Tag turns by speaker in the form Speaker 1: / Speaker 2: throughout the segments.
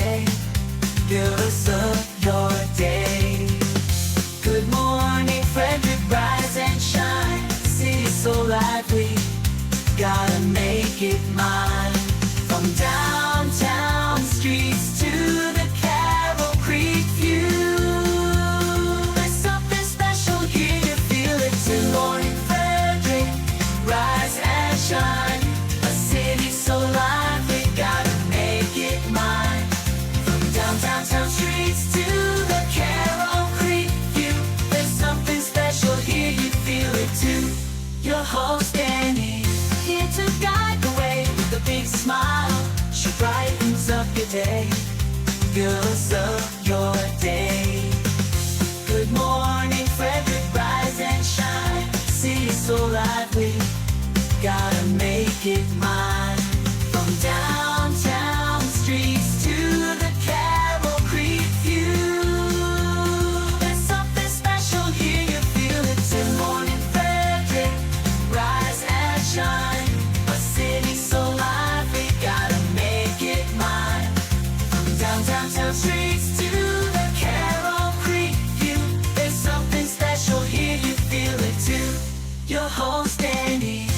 Speaker 1: day. Fill us up your day. Good morning, Frederick, rise and shine. City so lively, gotta make it mine. From downtown streets to the Carroll Creek view, there's something special here, you feel it too. Good morning, Frederick, rise and shine. A city so lively, gotta make it mine. From downtown streets to the Carroll Creek view, there's something special here, you feel it too. Your host Dani, here to guide the way with a big smile. She brightens up your day, fills up your day. Good morning, Frederick, rise and shine. City so lively, gotta make it mine. From downtown streets to the Carroll Creek view, there's something special here, you feel it too. Good morning, Frederick, rise and shine. A city so lively, gotta make it mine. From downtown streets to the Carroll Creek view, there's something special here, you feel it too. Your host Dani,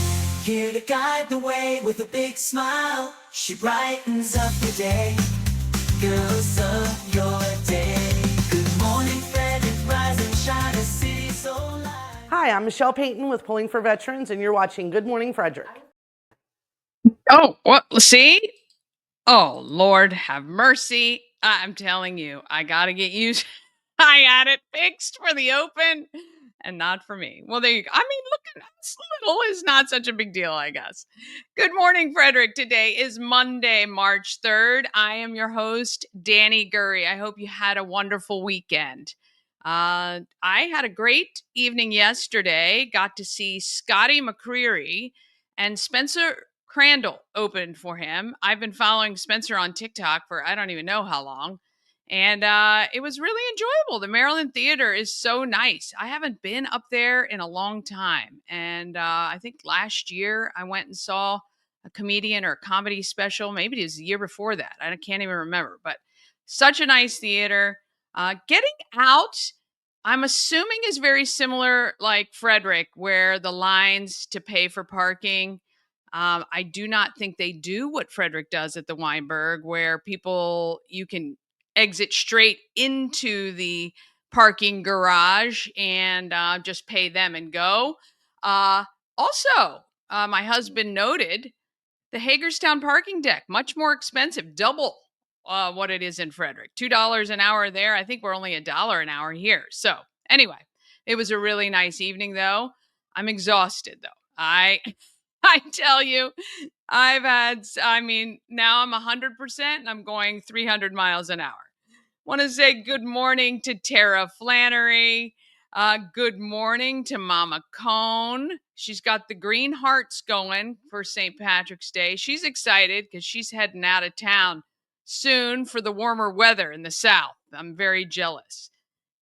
Speaker 1: here to guide the way with a big smile. She brightens up your day, fills up your day. Good morning, Frederick, rise and shine. A city so lively.
Speaker 2: Hi, I'm Michelle Payton with Pulling for Veterans, and you're watching Good Morning Frederick.
Speaker 3: Oh, what? See? Oh, Lord, have mercy. I'm telling you, I got to get used. I had it fixed for the open and not for me. Well, there you go. I mean, look, this little is not such a big deal, I guess. Good morning, Frederick. Today is Monday, March 3rd. I am your host, Dani Gurry. I hope you had a wonderful weekend. I had a great evening yesterday. Got to see Scotty McCreery and Spencer Crandall opened for him. I've been following Spencer on TikTok for I don't even know how long. And it was really enjoyable. The Maryland Theater is so nice. I haven't been up there in a long time. And I think last year I went and saw a comedian or a comedy special. Maybe it was the year before that. I can't even remember. But such a nice theater. Getting out, I'm assuming, is very similar like Frederick, where the lines to pay for parking. I do not think they do what Frederick does at the Weinberg, where you can exit straight into the parking garage and just pay them and go. Also, my husband noted the Hagerstown parking deck, much more expensive, double what it is in Frederick. $2 an hour there. I think we're only $1 an hour here. So anyway, it was a really nice evening, though. I'm exhausted, though. I tell you, now I'm 100% and I'm going 300 miles an hour. Want to say good morning to Tara Flannery. Good morning to Mama Cone. She's got the green hearts going for St. Patrick's Day. She's excited because she's heading out of town soon for the warmer weather in the South. I'm very jealous.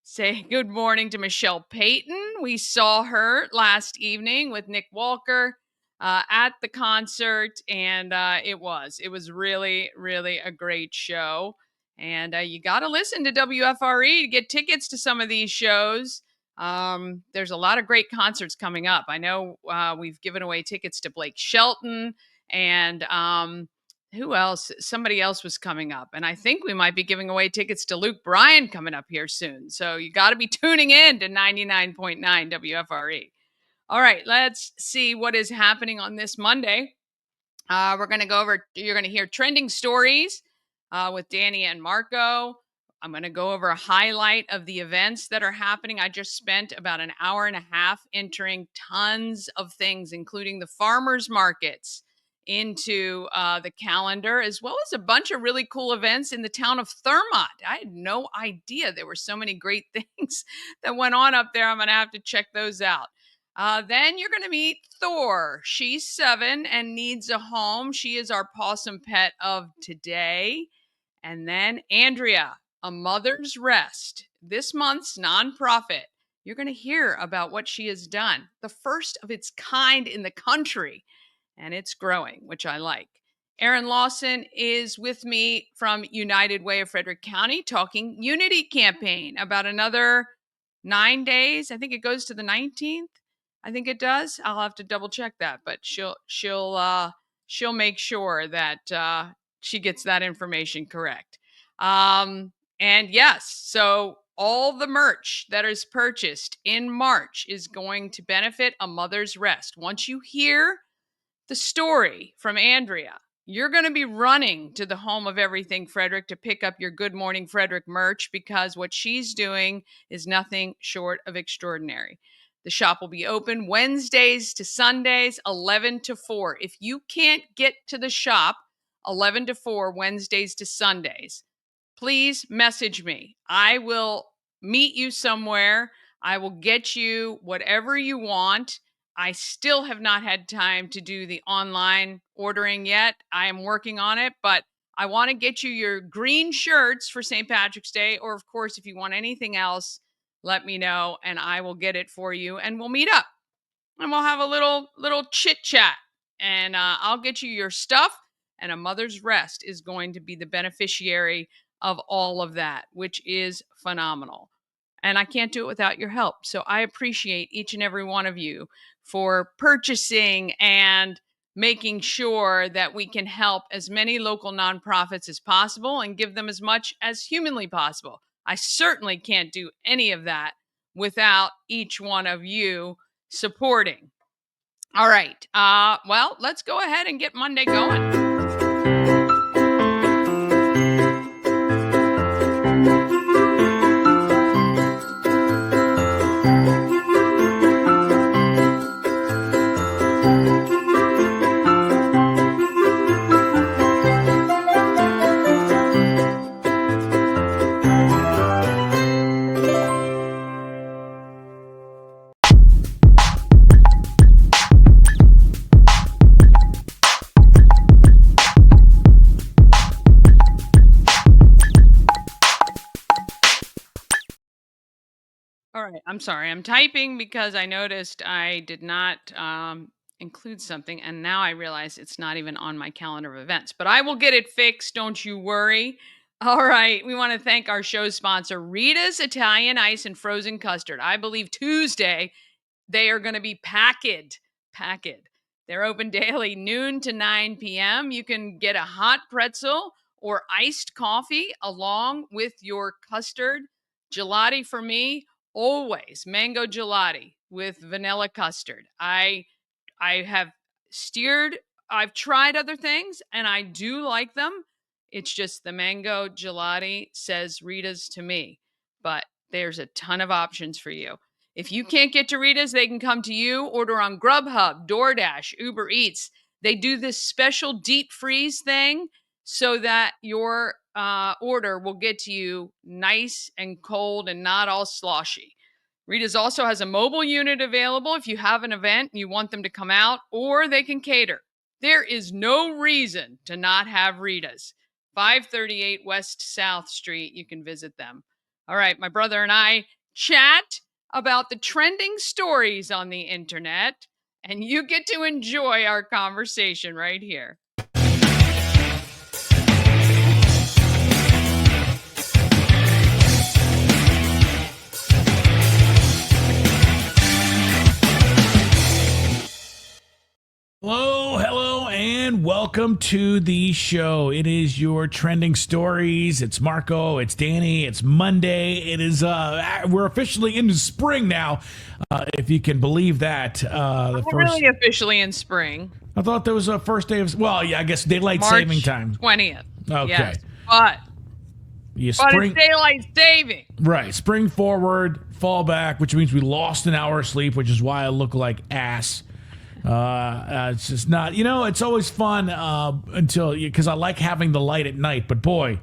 Speaker 3: Say good morning to Michelle Payton. We saw her last evening with Nick Walker at the concert, and it was really, really a great show. And you got to listen to WFRE to get tickets to some of these shows. There's a lot of great concerts coming up. I know we've given away tickets to Blake Shelton and who else? Somebody else was coming up. And I think we might be giving away tickets to Luke Bryan coming up here soon. So you got to be tuning in to 99.9 WFRE. All right, let's see what is happening on this Monday. We're going to go over, you're going to hear trending stories with Dani and Marco. I'm going to go over a highlight of the events that are happening. I just spent about an hour and a half entering tons of things, including the farmers markets, into the calendar, as well as a bunch of really cool events in the town of Thurmont. I had no idea there were so many great things that went on up there. I'm going to have to check those out. Then you're going to meet Thor. She's 7 and needs a home. She is our possum pet of today. And then Andrea, A Mother's Rest, this month's nonprofit. You're going to hear about what she has done, the first of its kind in the country, and it's growing, which I like. Erin Lawson is with me from United Way of Frederick County talking Unity campaign about another 9 days. I think it goes to the 19th. I think it does. I'll have to double check that, but she'll make sure that she gets that information correct. And yes, so all the merch that is purchased in March is going to benefit A Mother's Rest. Once you hear the story from Andrea, you're going to be running to the home of Everything Frederick to pick up your Good Morning Frederick merch, because what she's doing is nothing short of extraordinary. The shop will be open Wednesdays to Sundays, 11 to 4. If you can't get to the shop 11 to 4, Wednesdays to Sundays, please message me. I will meet you somewhere. I will get you whatever you want. I still have not had time to do the online ordering yet. I am working on it, but I want to get you your green shirts for St. Patrick's Day. Or, of course, if you want anything else, let me know and I will get it for you, and we'll meet up and we'll have a little chit chat, and I'll get you your stuff. And A Mother's Rest is going to be the beneficiary of all of that, which is phenomenal. And I can't do it without your help. So I appreciate each and every one of you for purchasing and making sure that we can help as many local nonprofits as possible and give them as much as humanly possible. I certainly can't do any of that without each one of you supporting. All right. Well, let's go ahead and get Monday going. All right. I'm sorry. I'm typing because I noticed I did not include something. And now I realize it's not even on my calendar of events. But I will get it fixed. Don't you worry. All right. We want to thank our show sponsor, Rita's Italian Ice and Frozen Custard. I believe Tuesday they are going to be packed. They're open daily, noon to 9 p.m. You can get a hot pretzel or iced coffee along with your custard. Gelati for me, always mango gelati with vanilla custard. I have steered, I've tried other things and I do like them. It's just the mango gelati says Rita's to me, but there's a ton of options for you. If you can't get to Rita's, they can come to you. Order on Grubhub, DoorDash, Uber Eats. They do this special deep freeze thing so that your order will get to you nice and cold and not all sloshy. Rita's also has a mobile unit available if you have an event and you want them to come out, or they can cater. There is no reason to not have Rita's. 538 West South Street. You can visit them. All right, my brother and I chat about the trending stories on the internet, and you get to enjoy our conversation right here.
Speaker 4: Hello, and welcome to the show. It is your trending stories. It's Marco, it's Dani, it's Monday. It is, we're officially into spring now, if you can believe that.
Speaker 3: Really officially in spring.
Speaker 4: I thought there was a first day of, well, yeah, I guess daylight
Speaker 3: March
Speaker 4: saving time.
Speaker 3: 20th.
Speaker 4: Okay.
Speaker 3: Yes, but it's daylight saving.
Speaker 4: Right. Spring forward, fall back, which means we lost an hour of sleep, which is why I look like ass. It's just not, it's always fun because I like having the light at night, but boy,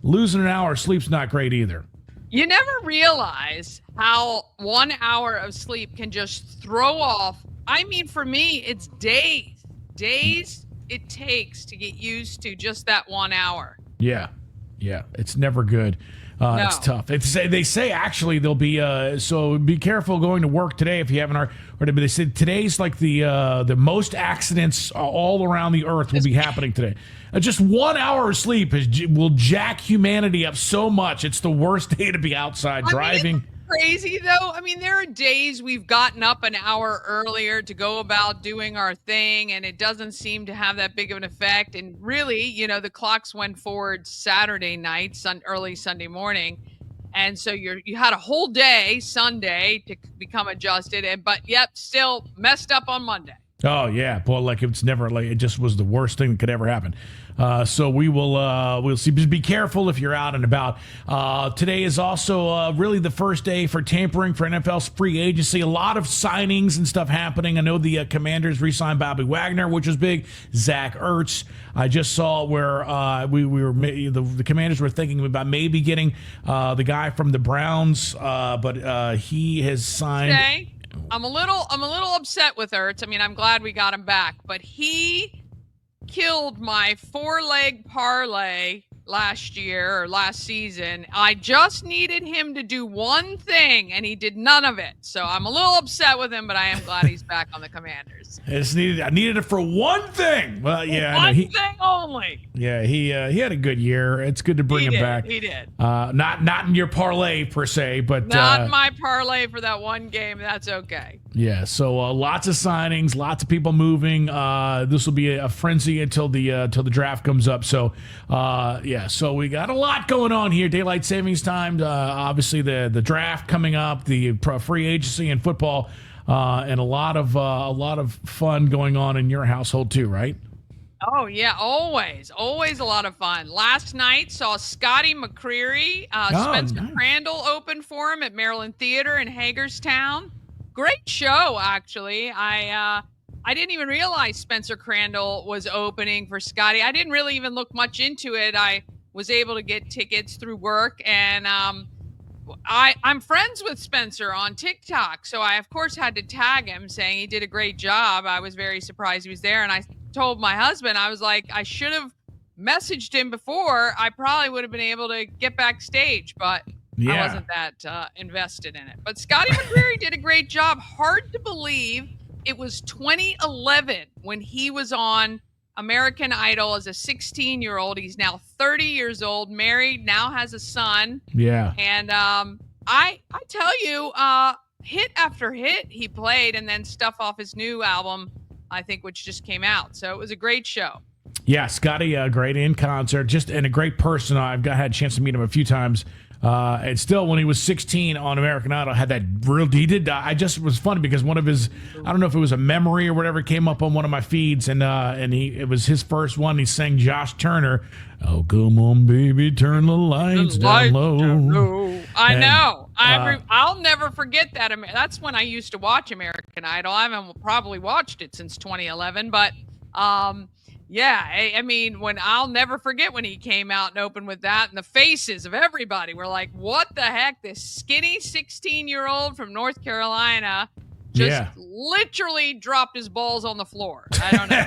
Speaker 4: losing an hour of sleep's not great either.
Speaker 3: You never realize how 1 hour of sleep can just throw off. I mean, for me, it's days it takes to get used to just that 1 hour.
Speaker 4: Yeah, it's never good. It's tough. They say actually there'll be so be careful going to work today if you haven't already. But they said today's like the most accidents all around the earth will be happening today. Just 1 hour of sleep will jack humanity up so much. It's the worst day to be outside driving.
Speaker 3: Crazy though. I mean, there are days we've gotten up an hour earlier to go about doing our thing, and it doesn't seem to have that big of an effect. And really, the clocks went forward Saturday night, early Sunday morning, and so you had a whole day Sunday to become adjusted, but yet still messed up on Monday.
Speaker 4: Oh yeah, boy, like it's never like it just was the worst thing that could ever happen. So we'll see. Just be careful if you're out and about. Today is also really the first day for tampering for NFL's free agency. A lot of signings and stuff happening. I know the Commanders re-signed Bobby Wagner, which was big. Zach Ertz. I just saw where the Commanders were thinking about maybe getting the guy from the Browns, but he has signed.
Speaker 3: Okay. I'm a little upset with Ertz. I mean, I'm glad we got him back, but he killed my 4-leg parlay last season. I just needed him to do one thing, and he did none of it. So I'm a little upset with him, but I am glad he's back on the Commanders.
Speaker 4: I needed it for one thing. Well, yeah,
Speaker 3: one thing only.
Speaker 4: Yeah, he had a good year. It's good to bring him back.
Speaker 3: He did.
Speaker 4: Not in your parlay per se, but
Speaker 3: not my parlay for that one game. That's okay.
Speaker 4: Yeah. So lots of signings, lots of people moving. This will be a frenzy until the draft comes up. So yeah. So we got a lot going on here. Daylight savings time. Obviously the draft coming up, the free agency and football, and a lot of fun going on in your household too, right?
Speaker 3: Oh, yeah, always a lot of fun. Last night saw Scotty McCreery, Spencer Crandall open for him at Maryland Theater in Hagerstown. Great show, actually. I didn't even realize Spencer Crandall was opening for Scotty. I didn't really even look much into it. I was able to get tickets through work, and I'm friends with Spencer on TikTok, so I, of course, had to tag him saying he did a great job. I was very surprised he was there, and I told my husband, I was like, I should have messaged him before. I probably would have been able to get backstage, but I wasn't that invested in it. But Scotty McCreery did a great job. Hard to believe it was 2011 when he was on American Idol as a 16-year-old. He's now 30 years old, married, now has a son.
Speaker 4: Yeah.
Speaker 3: And I tell you, hit after hit he played, and then stuff off his new album, I think, which just came out. So it was a great show.
Speaker 4: Yeah, Scotty, great in concert, and a great person. I've had a chance to meet him a few times. And still, when he was 16 on American Idol, had that real. He did. I just was funny because one of his, I don't know if it was a memory or whatever, came up on one of my feeds, and it was his first one. He sang Josh Turner. Oh, come on, baby, turn the lights down low.
Speaker 3: I know. I'll never forget that. That's when I used to watch American Idol. I haven't probably watched it since 2011, but yeah, I mean, I'll never forget when he came out and opened with that, and the faces of everybody were like, what the heck? This skinny 16-year-old from North Carolina just literally dropped his balls on the floor. I don't know.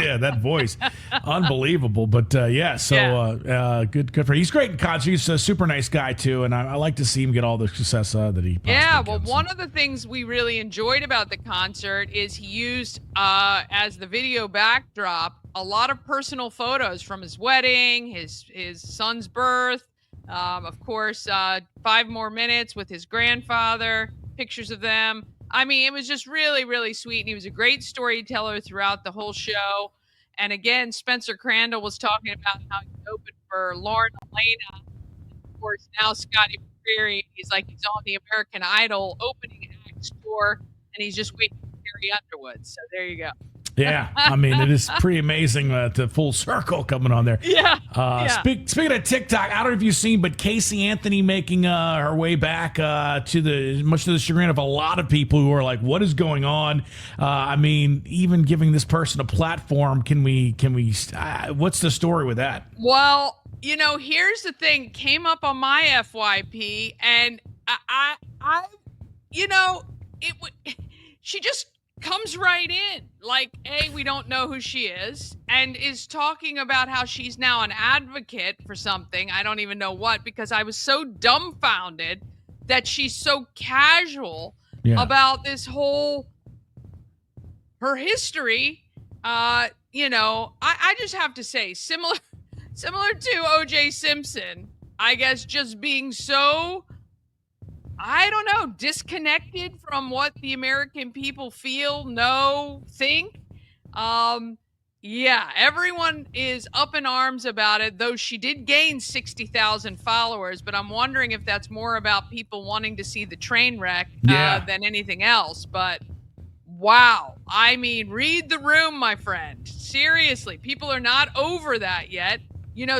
Speaker 4: Yeah, that voice. Unbelievable. But good for him. He's great in concert. He's a super nice guy, too, and I like to see him get all the success that he possibly can.
Speaker 3: One of the things we really enjoyed about the concert is he used, as the video backdrop, a lot of personal photos from his wedding, his son's birth, of course, 5 more minutes with his grandfather, pictures of them. I mean, it was just really, really sweet. And he was a great storyteller throughout the whole show. And again, Spencer Crandall was talking about how he opened for Lauren Elena. Of course, now Scotty McCreery, he's on the American Idol opening act tour, and he's just waiting for Carrie Underwood. So there you go.
Speaker 4: Yeah, I mean, it is pretty amazing to full circle coming on there.
Speaker 3: Yeah.
Speaker 4: Speaking of TikTok, I don't know if you've seen, but Casey Anthony making her way back much to the chagrin of a lot of people who are like, what is going on? I mean, even giving this person a platform, can we what's the story with that?
Speaker 3: Well, here's the thing. Came up on my FYP, and she just comes right in. Like, A, we don't know who she is, and is talking about how she's now an advocate for something. I don't even know what, because I was so dumbfounded that she's so casual
Speaker 4: Yeah.
Speaker 3: about this whole her history. I just have to say, similar to OJ Simpson, I guess, just being so, I don't know, disconnected from what the American people feel, know, think. Yeah, everyone is up in arms about it, though she did gain 60,000 followers, but I'm wondering if that's more about people wanting to see the train wreck than anything else. But wow, I mean, read the room, my friend. Seriously, people are not over that yet.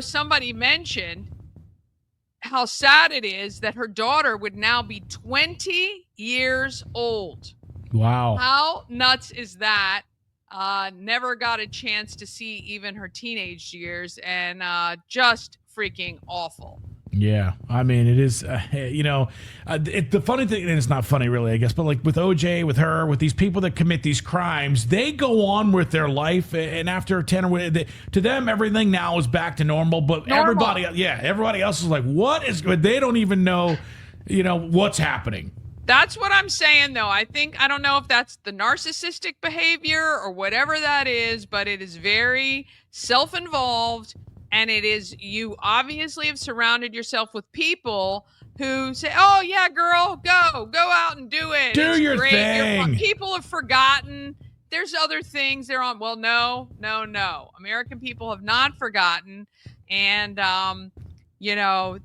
Speaker 3: Somebody mentioned how sad it is that her daughter would now be 20 years old.
Speaker 4: Wow.
Speaker 3: How nuts is that? Never got a chance to see even her teenage years, and just freaking awful.
Speaker 4: Yeah, I mean, it is, the funny thing, and it's not funny really, I guess, but like with OJ, with her, with these people that commit these crimes, they go on with their life, and after 10 or to them, everything now is back to normal, but everybody else is like, what is good? They don't even know, what's happening.
Speaker 3: That's what I'm saying, though. I don't know if that's the narcissistic behavior or whatever that is, but it is very self-involved. And it is, you obviously have surrounded yourself with people who say, oh, yeah, girl, go out and do it.
Speaker 4: Do
Speaker 3: it's
Speaker 4: your
Speaker 3: great.
Speaker 4: thing.
Speaker 3: People have forgotten. There's other things they're on. Well, no. American people have not forgotten. And, no,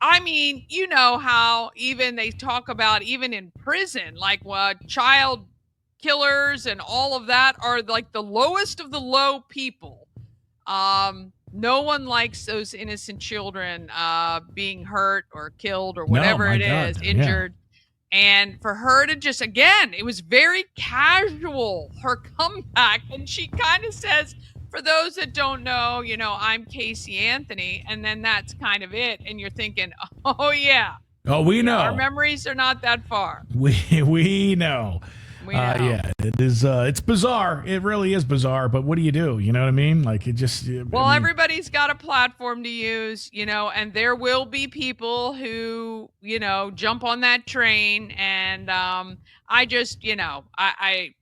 Speaker 3: I mean, how even they talk about, even in prison, like child killers and all of that are like the lowest of the low people. No one likes those innocent children being hurt or killed or whatever injured. Yeah. And for her to just, again, it was very casual, her comeback. And she kind of says, for those that don't know, I'm Casey Anthony. And then that's kind of it. And you're thinking, oh, yeah.
Speaker 4: Oh, we know.
Speaker 3: Our memories are not that far.
Speaker 4: We know. Yeah, it is. It's bizarre. It really is bizarre. But what do you do? You know what I mean? Like, it just.
Speaker 3: Well, everybody's got a platform to use, and there will be people who, jump on that train. And I just, I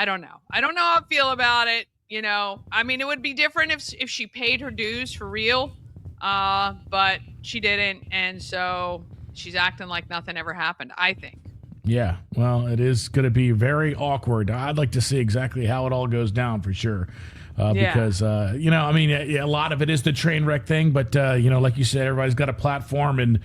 Speaker 3: don't know. I don't know how I feel about it. I mean, it would be different if she paid her dues for real, but she didn't, and so she's acting like nothing ever happened, I think.
Speaker 4: Yeah, well, it is going to be very awkward. I'd like to see exactly how it all goes down for sure. Because, I mean, a lot of it is the train wreck thing, but, like you said, everybody's got a platform and,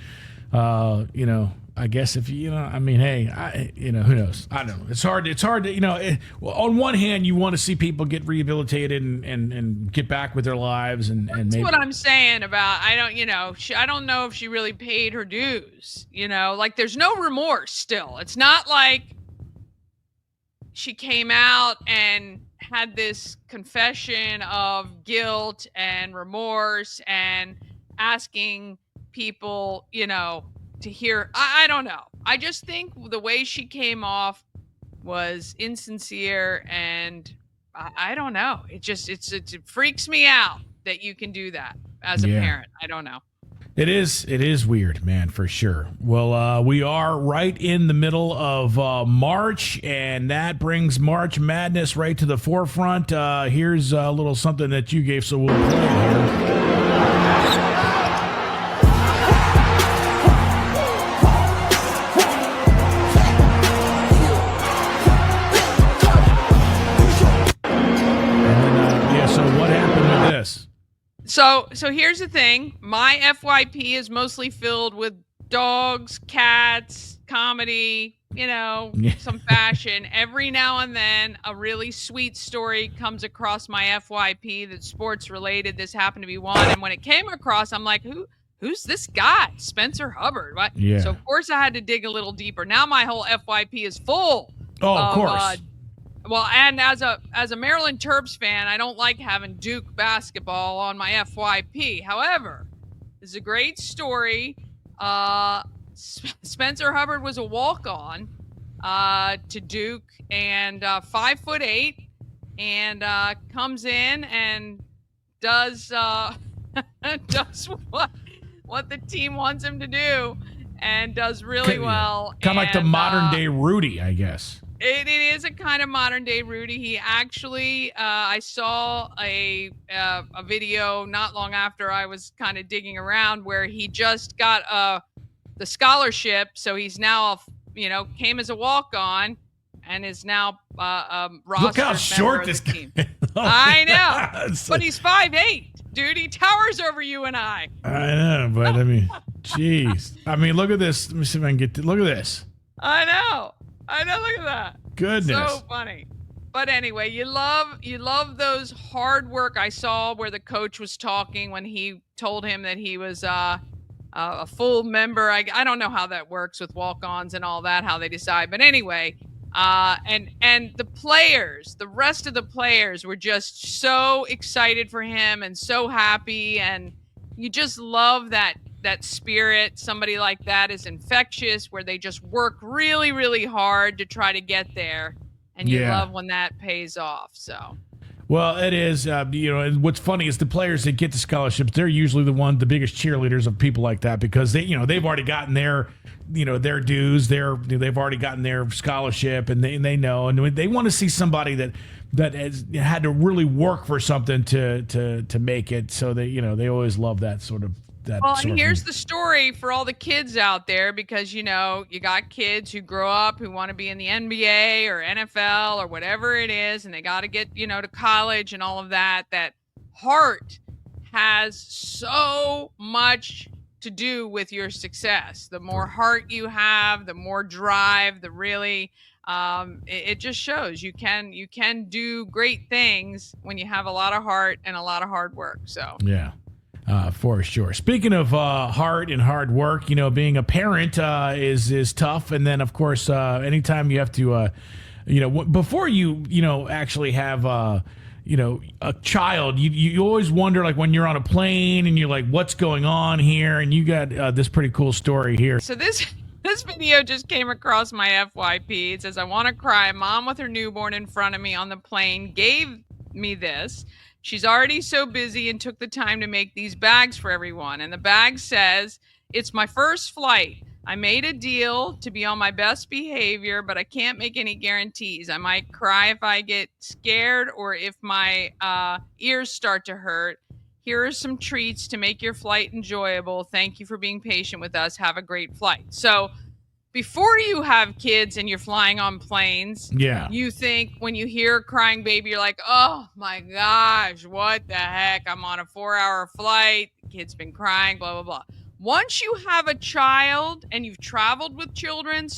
Speaker 4: I guess if I mean, hey, who knows? I don't know. It's hard to, on one hand, you want to see people get rehabilitated and get back with their lives. That's
Speaker 3: what I'm saying about, I don't know if she really paid her dues, like there's no remorse still. It's not like she came out and had this confession of guilt and remorse and asking people, to hear. I don't know. I just think the way she came off was insincere, and I don't know. It freaks me out that you can do that as a parent. I don't know.
Speaker 4: It is weird, man, for sure. Well, we are right in the middle of March, and that brings March Madness right to the forefront. Here's a little something that you gave, so we'll play it here.
Speaker 3: So here's the thing. My FYP is mostly filled with dogs, cats, comedy, some fashion. Every now and then a really sweet story comes across my FYP that's sports related. This happened to be one. And when it came across, I'm like, who's this guy? Spencer Hubbard. What?
Speaker 4: Yeah.
Speaker 3: So of course I had to dig a little deeper. Now my whole FYP is full.
Speaker 4: Oh, of course.
Speaker 3: Well, and as a Maryland Terps fan, I don't like having Duke basketball on my FYP. However, this is a great story. Spencer Hubbard was a walk-on to Duke, and 5'8", and comes in and does does what the team wants him to do, and does really well.
Speaker 4: Kind of like the
Speaker 3: And,
Speaker 4: modern day Rudy, I guess.
Speaker 3: It is a kind of modern day Rudy. He actually, I saw a video not long after I was kind of digging around where he just got the scholarship. So he's now, came as a walk on and is now rostered
Speaker 4: Look how short
Speaker 3: member
Speaker 4: this
Speaker 3: of the
Speaker 4: guy
Speaker 3: team.
Speaker 4: is. Oh,
Speaker 3: I know,
Speaker 4: yeah.
Speaker 3: but he's 5'8", dude. He towers over you and I.
Speaker 4: I know, but I mean, jeez. I mean, look at this. Let me see if I can get look at this.
Speaker 3: I know. Look at that.
Speaker 4: Goodness.
Speaker 3: So funny. But anyway, you love those hard work. I saw where the coach was talking when he told him that he was a full member. I don't know how that works with walk-ons and all that, how they decide. But anyway, and the players, the rest of the players were just so excited for him and so happy, and you just love that spirit. Somebody like that is infectious, where they just work really, really hard to try to get there, and you love when that pays off. So,
Speaker 4: well, it is. And what's funny is the players that get the scholarships, they're usually the biggest cheerleaders of people like that, because they've already gotten their dues. They've already gotten their scholarship, and they know, and they want to see somebody that has had to really work for something to make it. So they always love that sort of.
Speaker 3: Well, and here's the story for all the kids out there, because you got kids who grow up who want to be in the NBA or NFL or whatever it is, and they got to get to college and all of that. That heart has so much to do with your success. The more heart you have, the more drive, the really it just shows you can do great things when you have a lot of heart and a lot of hard work. So
Speaker 4: yeah. For sure. Speaking of heart and hard work, being a parent is tough. And then, of course, anytime you have to, before you actually have, a child, you always wonder, like, when you're on a plane and you're like, what's going on here? And you got this pretty cool story here.
Speaker 3: So this video just came across my FYP. It says, "I want to cry. Mom with her newborn in front of me on the plane gave me this. She's already so busy and took the time to make these bags for everyone. And the bag says, 'It's my first flight. I made a deal to be on my best behavior, but I can't make any guarantees. I might cry if I get scared or if my ears start to hurt. Here are some treats to make your flight enjoyable. Thank you for being patient with us. Have a great flight.'" So before you have kids and you're flying on planes, you think, when you hear a crying baby, you're like, oh my gosh, what the heck? I'm on a 4-hour flight. The kid's been crying, blah, blah, blah. Once you have a child and you've traveled with children,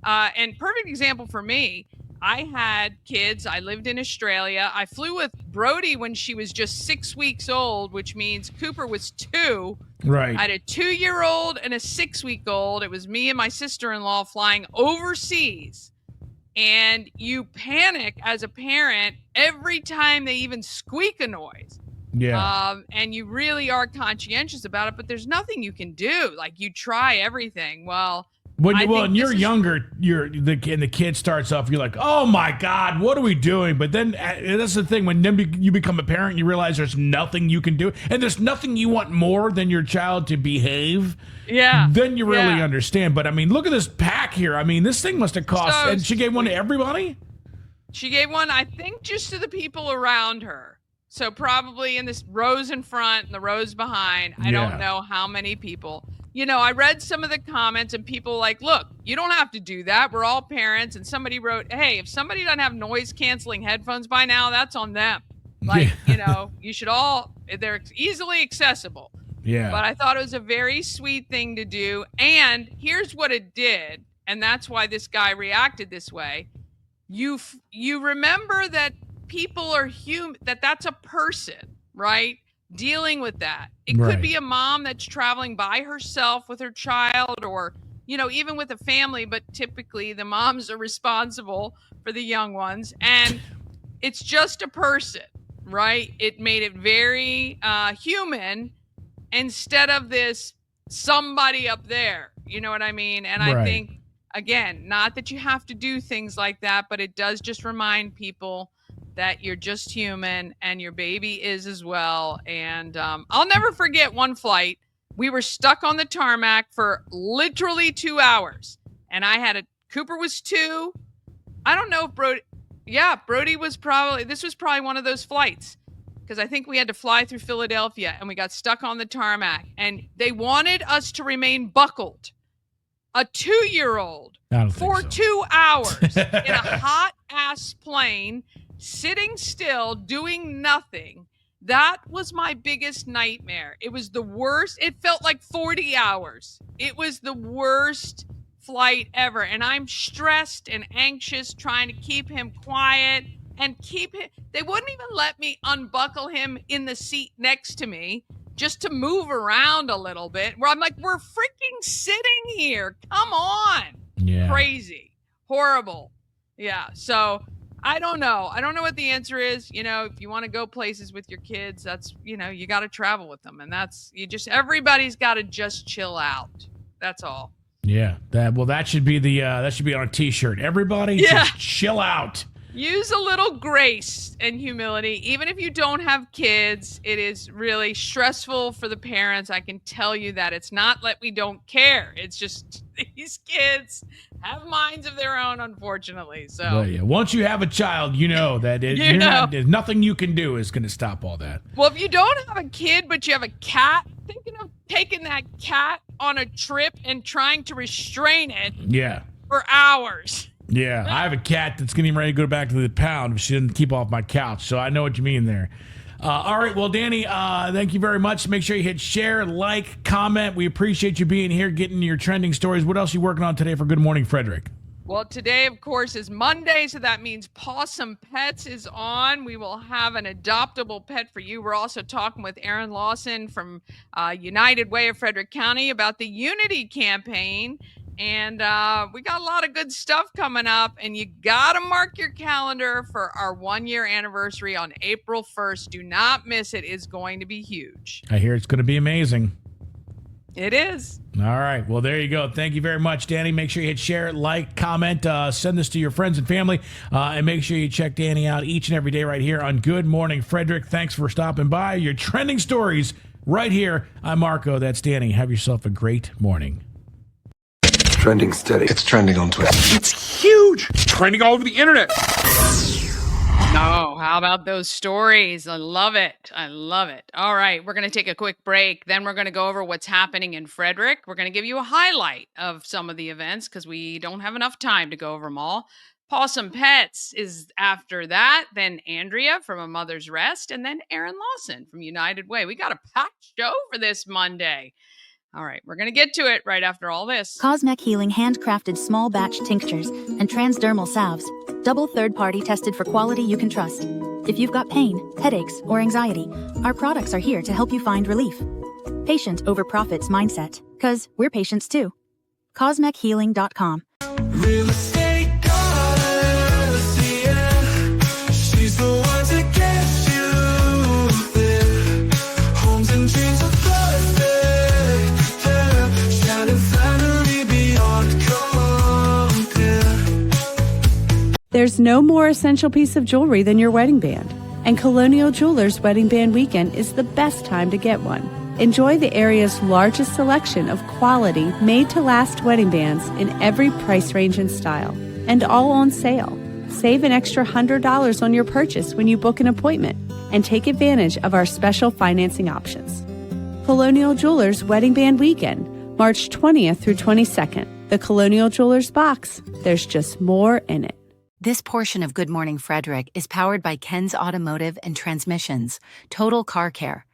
Speaker 3: and perfect example for me, I had kids. I lived in Australia. I flew with Brody when she was just 6 weeks old, which means Cooper was 2.
Speaker 4: Right.
Speaker 3: I had a 2-year-old and a 6-week-old. It was me and my sister-in-law flying overseas. And you panic as a parent every time they even squeak a noise.
Speaker 4: Yeah.
Speaker 3: And you really are conscientious about it, but there's nothing you can do. Like, you try everything. Well,
Speaker 4: and you're younger, the kid starts off, you're like, oh my God, what are we doing? But then that's the thing, when you become a parent, you realize there's nothing you can do, and there's nothing you want more than your child to behave.
Speaker 3: Yeah.
Speaker 4: Then you really understand. But I mean, look at this pack here. I mean, this thing must have cost, and she gave one to everybody?
Speaker 3: She gave one, I think, just to the people around her. So probably in this rows in front and the rows behind. I don't know how many people. I read some of the comments, and people like, look, you don't have to do that. We're all parents. And somebody wrote, hey, if somebody doesn't have noise canceling headphones by now, that's on them. Like, you should they're easily accessible.
Speaker 4: Yeah.
Speaker 3: But I thought it was a very sweet thing to do. And here's what it did. And that's why this guy reacted this way. You remember that people are human, that's a person, right? Dealing with that. It could be a mom that's traveling by herself with her child, or, even with a family, but typically the moms are responsible for the young ones. And it's just a person, right? It made it very human instead of this somebody up there. You know what I mean? And I think again, not that you have to do things like that, but it does just remind people that you're just human and your baby is as well. And I'll never forget one flight. We were stuck on the tarmac for literally 2 hours. And Cooper was 2. I don't know if Brody was this was probably one of those flights. Because I think we had to fly through Philadelphia and we got stuck on the tarmac. And they wanted us to remain buckled. A 2-year-old for 2 hours in a hot ass plane, sitting still, doing nothing. That was my biggest nightmare. It was the worst. It felt like 40 hours. It was the worst flight ever. And I'm stressed and anxious trying to keep him quiet and they wouldn't even let me unbuckle him in the seat next to me just to move around a little bit, where I'm like, we're freaking sitting here. Come on.
Speaker 4: Yeah.
Speaker 3: Crazy. Horrible. Yeah. So I don't know. I don't know what the answer is. If you want to go places with your kids, that's, you got to travel with them. And everybody's got to just chill out. That's all.
Speaker 4: Yeah. That should be that should be on a t-shirt. Everybody just chill out.
Speaker 3: Use a little grace and humility. Even if you don't have kids, it is really stressful for the parents. I can tell you that. It's not that we don't care. It's just these kids have minds of their own, unfortunately. So
Speaker 4: once you have a child, you know that there's nothing you can do is going to stop all that.
Speaker 3: Well, if you don't have a kid, but you have a cat, thinking of taking that cat on a trip and trying to restrain it for hours.
Speaker 4: Yeah, I have a cat that's getting ready to go back to the pound if she doesn't keep off my couch. So I know what you mean there. All right, well, Dani, thank you very much. Make sure you hit share, like, comment. We appreciate you being here, getting your trending stories. What else are you working on today for Good Morning Frederick?
Speaker 3: Well, today, of course, is Monday, so that means Possum Pets is on. We will have an adoptable pet for you. We're also talking with Erin Lawson from United Way of Frederick County about the Unity campaign. And we got a lot of good stuff coming up, and you got to mark your calendar for our 1-year anniversary on April 1st. Do not miss it. It's going to be huge.
Speaker 4: I hear it's going to be amazing.
Speaker 3: It is.
Speaker 4: All right. Well, there you go. Thank you very much, Dani. Make sure you hit share, like, comment, send this to your friends and family, and make sure you check Dani out each and every day right here on Good Morning Frederick. Thanks for stopping by. Your trending stories right here. I'm Marco. That's Dani. Have yourself a great morning.
Speaker 5: Trending steady. It's trending on Twitter.
Speaker 6: It's huge. It's trending all over the internet.
Speaker 3: No, how about those stories? I love it. I love it. All right, we're going to take a quick break. Then we're going to go over what's happening in Frederick. We're going to give you a highlight of some of the events because we don't have enough time to go over them all. Possum Pets is after that, then Andrea from A Mother's Rest, and then Erin Lawson from United Way. We got a packed show for this Monday. All right, we're going to get to it right after all this.
Speaker 7: Cosmec Healing handcrafted small batch tinctures and transdermal salves. Double third-party tested for quality you can trust. If you've got pain, headaches, or anxiety, our products are here to help you find relief. Patient over profits mindset, 'cause we're patients too. CosmecHealing.com.
Speaker 1: Real estate goddess, yeah. She's the one to get you there. Homes and dreams are perfect, yeah. Shining family beyond compare.
Speaker 8: There's no more essential piece of jewelry than your wedding band, and Colonial Jewelers Wedding Band Weekend is the best time to get one. Enjoy the area's largest selection of quality, made-to-last wedding bands in every price range and style, and all on sale. Save an extra $100 on your purchase when you book an appointment, and take advantage of our special financing options. Colonial Jewelers Wedding Band Weekend, March 20th through 22nd. The Colonial Jewelers box. There's just more in it.
Speaker 7: This portion of Good Morning Frederick is powered by Ken's Automotive and Transmissions, Total Car Care.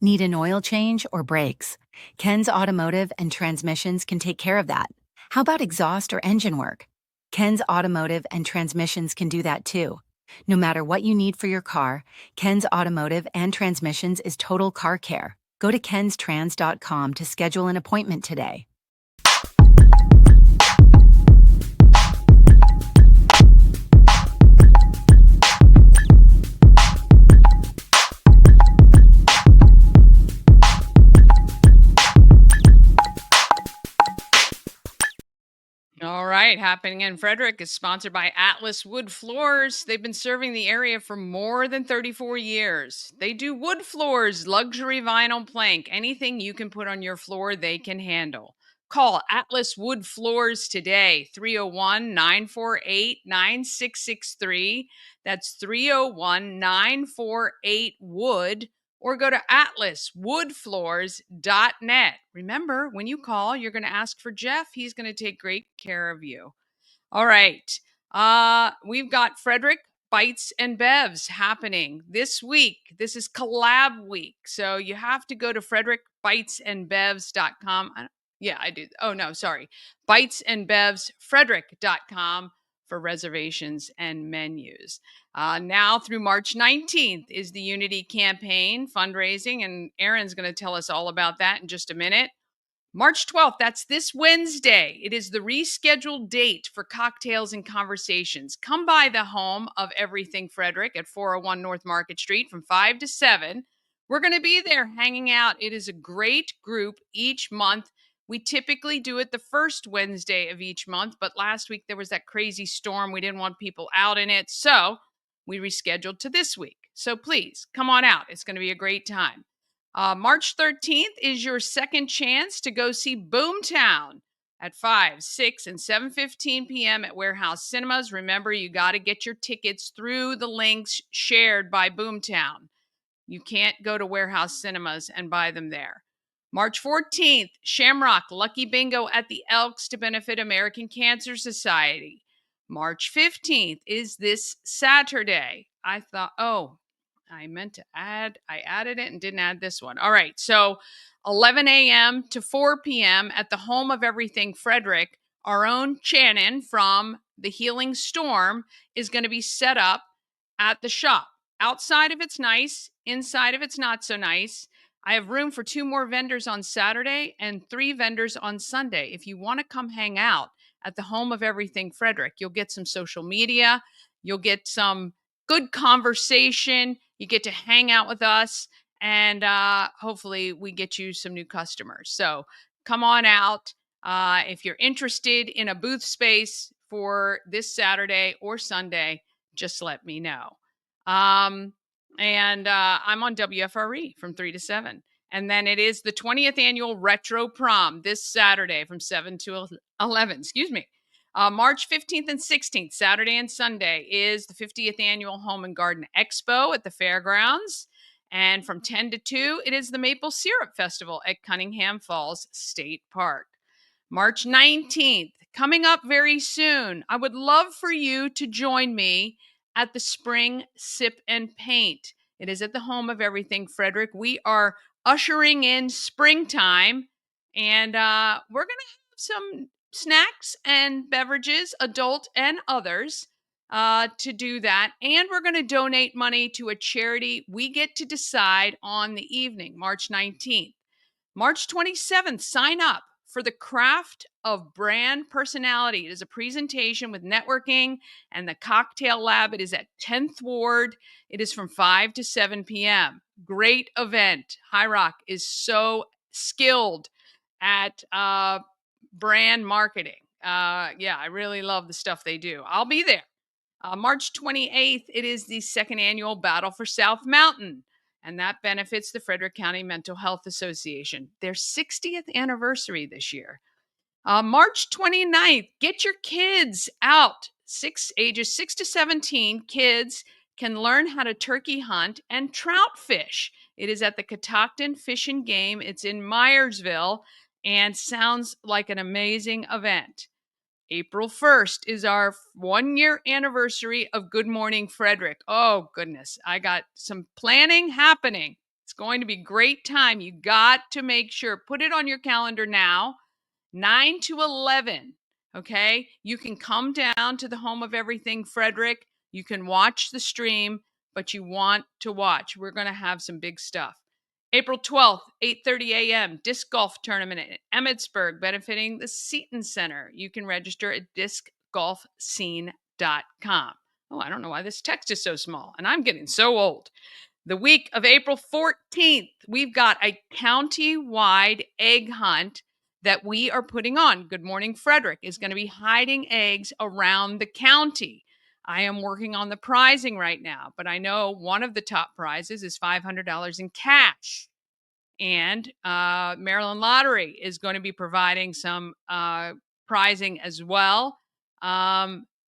Speaker 7: Need an oil change or brakes? Ken's Automotive and Transmissions can take care of that. How about exhaust or engine work? Ken's Automotive and Transmissions can do that too. No matter what you need for your car, Ken's Automotive and Transmissions is Total Car Care. Go to kenstrans.com to schedule an appointment today.
Speaker 3: All right. happening in Frederick is sponsored by Atlas Wood Floors. They've been serving the area for more than 34 years. They do wood floors, luxury vinyl plank, anything you can put on your floor, they can handle. Call Atlas Wood Floors today, 301 948 9663. That's 301 948 Wood. Or go to atlaswoodfloors.net. Remember, when you call, you're going to ask for Jeff. He's going to take great care of you. All right. We've got Frederick Bites and Bevs happening this week. This is collab week. So you have to go to frederickbitesandbevs.com. Yeah, I do. Oh, no, sorry. Bitesandbevsfrederick.com for reservations and menus. Now through March 19th is the Unity campaign fundraising, and Erin's going to tell us all about that in just a minute. March 12th, that's this Wednesday. It is the rescheduled date for cocktails and conversations. Come by the home of Everything Frederick at 401 North Market Street from 5 to 7. We're going to be there hanging out. It is a great group each month. We typically do it the first Wednesday of each month, but last week there was that crazy storm. We didn't want people out in it, so we rescheduled to this week. So please come on out. It's going to be a great time. March 13th is your second chance to go see Boomtown at 5, 6, and 7:15 p.m. at Warehouse Cinemas. Remember, you got to get your tickets through the links shared by Boomtown. You can't go to Warehouse Cinemas and buy them there. March 14th, Shamrock Lucky Bingo at the Elks to benefit American Cancer Society. March 15th is this Saturday. I added it and didn't add this one. All right. So 11 a.m. to 4 p.m. at the home of Everything Frederick, our own Shannon from the Healing Storm is going to be set up at the shop. Outside of it's nice, inside of it's not so nice. I have room for 2 more vendors on Saturday and 3 vendors on Sunday. If you want to come hang out at the home of Everything Frederick, you'll get some social media, you'll get some good conversation, you get to hang out with us, and hopefully we get you some new customers. So come on out. If you're interested in a booth space for this Saturday or Sunday, just let me know. I'm on WFRE from 3 to 7. And then it is the 20th annual Retro Prom this Saturday from 7 to 11. Excuse me. March 15th and 16th, Saturday and Sunday, is the 50th annual Home and Garden Expo at the fairgrounds. And from 10 to 2, it is the Maple Syrup Festival at Cunningham Falls State Park. March 19th, coming up very soon. I would love for you to join me at the Spring Sip and Paint. It is at the home of Everything Frederick. We are ushering in springtime, and we're going to have some snacks and beverages, adult and others, to do that. And we're going to donate money to a charity we get to decide on the evening, March 19th. March 27th, sign up for the Craft of Brand Personality. It is a presentation with networking and the Cocktail Lab. It is at 10th Ward. It is from 5 to 7 p.m. Great event. High Rock is so skilled at brand marketing. I really love the stuff they do. I'll be there. March 28th, it is the second annual Battle for South Mountain, and that benefits the Frederick County Mental Health Association. Their 60th anniversary this year. March 29th, get your kids out. Ages 6 to 17 kids can learn how to turkey hunt and trout fish. It is at the Catoctin Fish and Game. It's in Myersville and sounds like an amazing event. April 1st is our 1-year anniversary of Good Morning Frederick. Oh, goodness. I got some planning happening. It's going to be a great time. You got to make sure, put it on your calendar now, 9 to 11. Okay. You can come down to the home of Everything Frederick. You can watch the stream, but you want to watch. We're going to have some big stuff. April 12th, 8:30 a.m., disc golf tournament at Emmitsburg, benefiting the Seton Center. You can register at discgolfscene.com. Oh, I don't know why this text is so small, and I'm getting so old. The week of April 14th, we've got a county-wide egg hunt that we are putting on. Good Morning Frederick is going to be hiding eggs around the county. I am working on the prizing right now, but I know one of the top prizes is $500 in cash. And Maryland Lottery is going to be providing some prizing as well.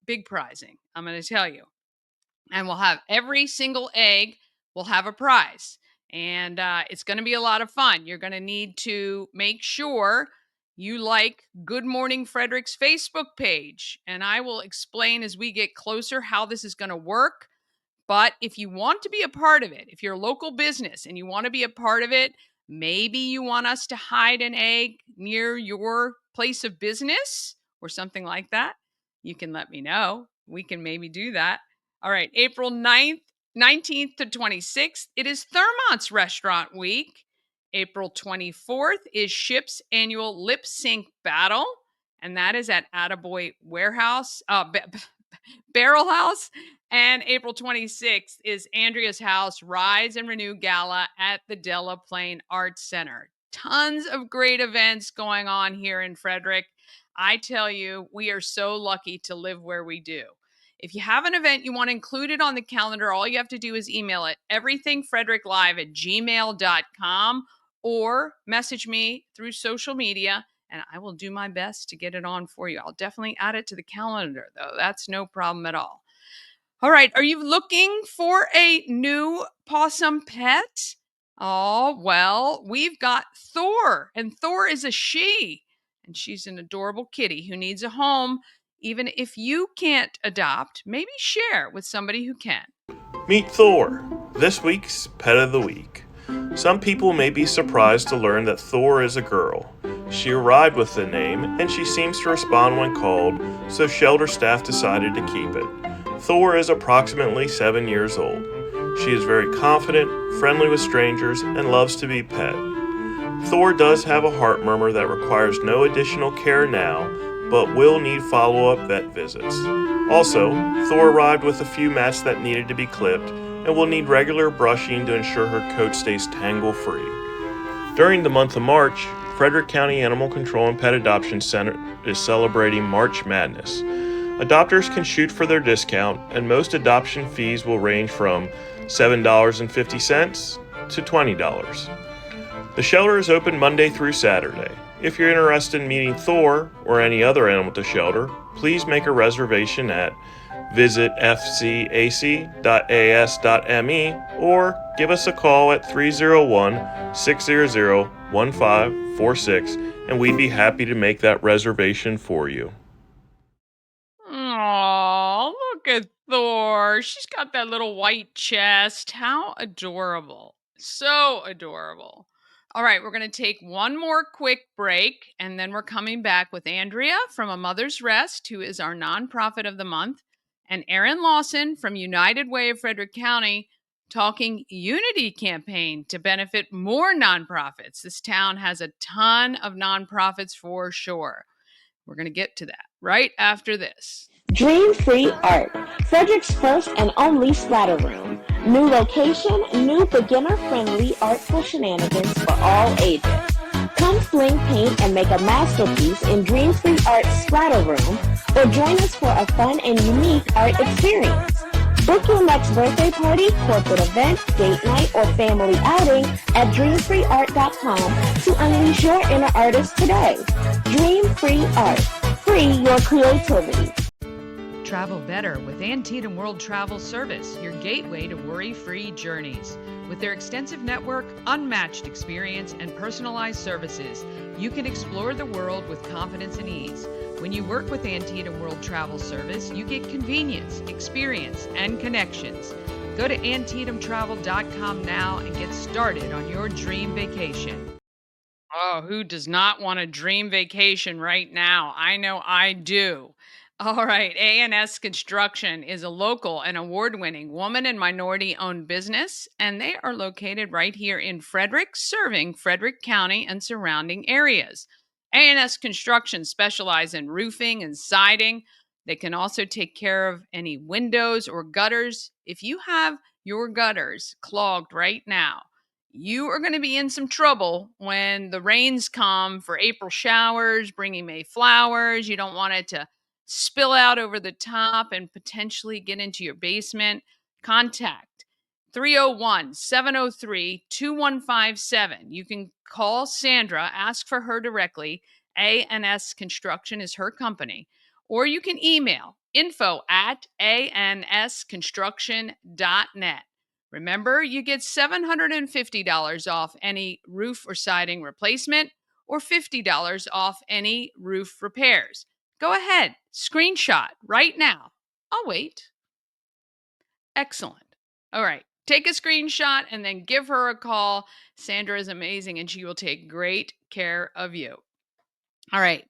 Speaker 3: Big prizing, I'm going to tell you. And we'll have every single egg will have a prize. And it's going to be a lot of fun. You're going to need to make sure you like Good Morning Frederick's Facebook page. And I will explain as we get closer how this is going to work. But if you want to be a part of it, if you're a local business and you want to be a part of it, maybe you want us to hide an egg near your place of business or something like that, you can let me know. We can maybe do that. All right, April 19th to 26th, it is Thermont's Restaurant Week. April 24th is Ship's annual lip sync battle, and that is at Attaboy Warehouse, Barrel House. And April 26th is Andrea's House Rise and Renew Gala at the Della Plain Arts Center. Tons of great events going on here in Frederick. I tell you, we are so lucky to live where we do. If you have an event you want included on the calendar, all you have to do is email it everythingfredericklive@gmail.com or message me through social media, and I will do my best to get it on for you. I'll definitely add it to the calendar, though. That's no problem at all. All right. Are you looking for a new possum pet? Oh, well, we've got Thor, and Thor is a she, and she's an adorable kitty who needs a home. Even if you can't adopt, maybe share with somebody who can.
Speaker 9: Meet Thor, this week's Pet of the Week. Some people may be surprised to learn that Thor is a girl. She arrived with the name, and she seems to respond when called, so shelter staff decided to keep it. Thor is approximately 7 years old. She is very confident, friendly with strangers, and loves to be pet. Thor does have a heart murmur that requires no additional care now, but will need follow-up vet visits. Also, Thor arrived with a few mats that needed to be clipped and will need regular brushing to ensure her coat stays tangle-free. During the month of March, Frederick County Animal Control and Pet Adoption Center is celebrating March Madness. Adopters can shoot for their discount, and most adoption fees will range from $7.50 to $20. The shelter is open Monday through Saturday. If you're interested in meeting Thor or any other animal to shelter, please make a reservation at visit fcac.as.me or give us a call at 301-600-1546 and we'd be happy to make that reservation for you.
Speaker 3: Oh, look at Thor. She's got that little white chest. How adorable. So adorable. All right, we're going to take one more quick break, and then we're coming back with Andrea from A Mother's Rest, who is our nonprofit of the month, and Erin Lawson from United Way of Frederick County, talking Unity campaign to benefit more nonprofits. This town has a ton of nonprofits for sure. We're going to get to that right after this.
Speaker 10: Dream Free Art, Frederick's first and only splatter room. New location, new beginner-friendly artful shenanigans for all ages. Come fling paint and make a masterpiece in Dream Free Art Splatter Room, or join us for a fun and unique art experience. Book your next birthday party, corporate event, date night, or family outing at dreamfreeart.com to unleash your inner artist today. Dream Free Art. Free your creativity.
Speaker 3: Travel better with Antietam World Travel Service, your gateway to worry-free journeys. With their extensive network, unmatched experience, and personalized services, you can explore the world with confidence and ease. When you work with Antietam World Travel Service, you get convenience, experience, and connections. Go to AntietamTravel.com now and get started on your dream vacation. Oh, who does not want a dream vacation right now? I know I do. All right, A&S Construction is a local and award-winning woman and minority-owned business, and they are located right here in Frederick, serving Frederick County and surrounding areas. A&S Construction specializes in roofing and siding. They can also take care of any windows or gutters. If you have your gutters clogged right now, you are going to be in some trouble when the rains come for April showers, bringing May flowers. You don't want it to spill out over the top and potentially get into your basement. Contact 301-703-2157. You can call Sandra, ask for her directly. A&S Construction is her company. Or you can email info@ansconstruction.net. Remember, you get $750 off any roof or siding replacement or $50 off any roof repairs. Go ahead, screenshot right now. I'll wait. Excellent. All right. Take a screenshot and then give her a call. Sandra is amazing and she will take great care of you. All right.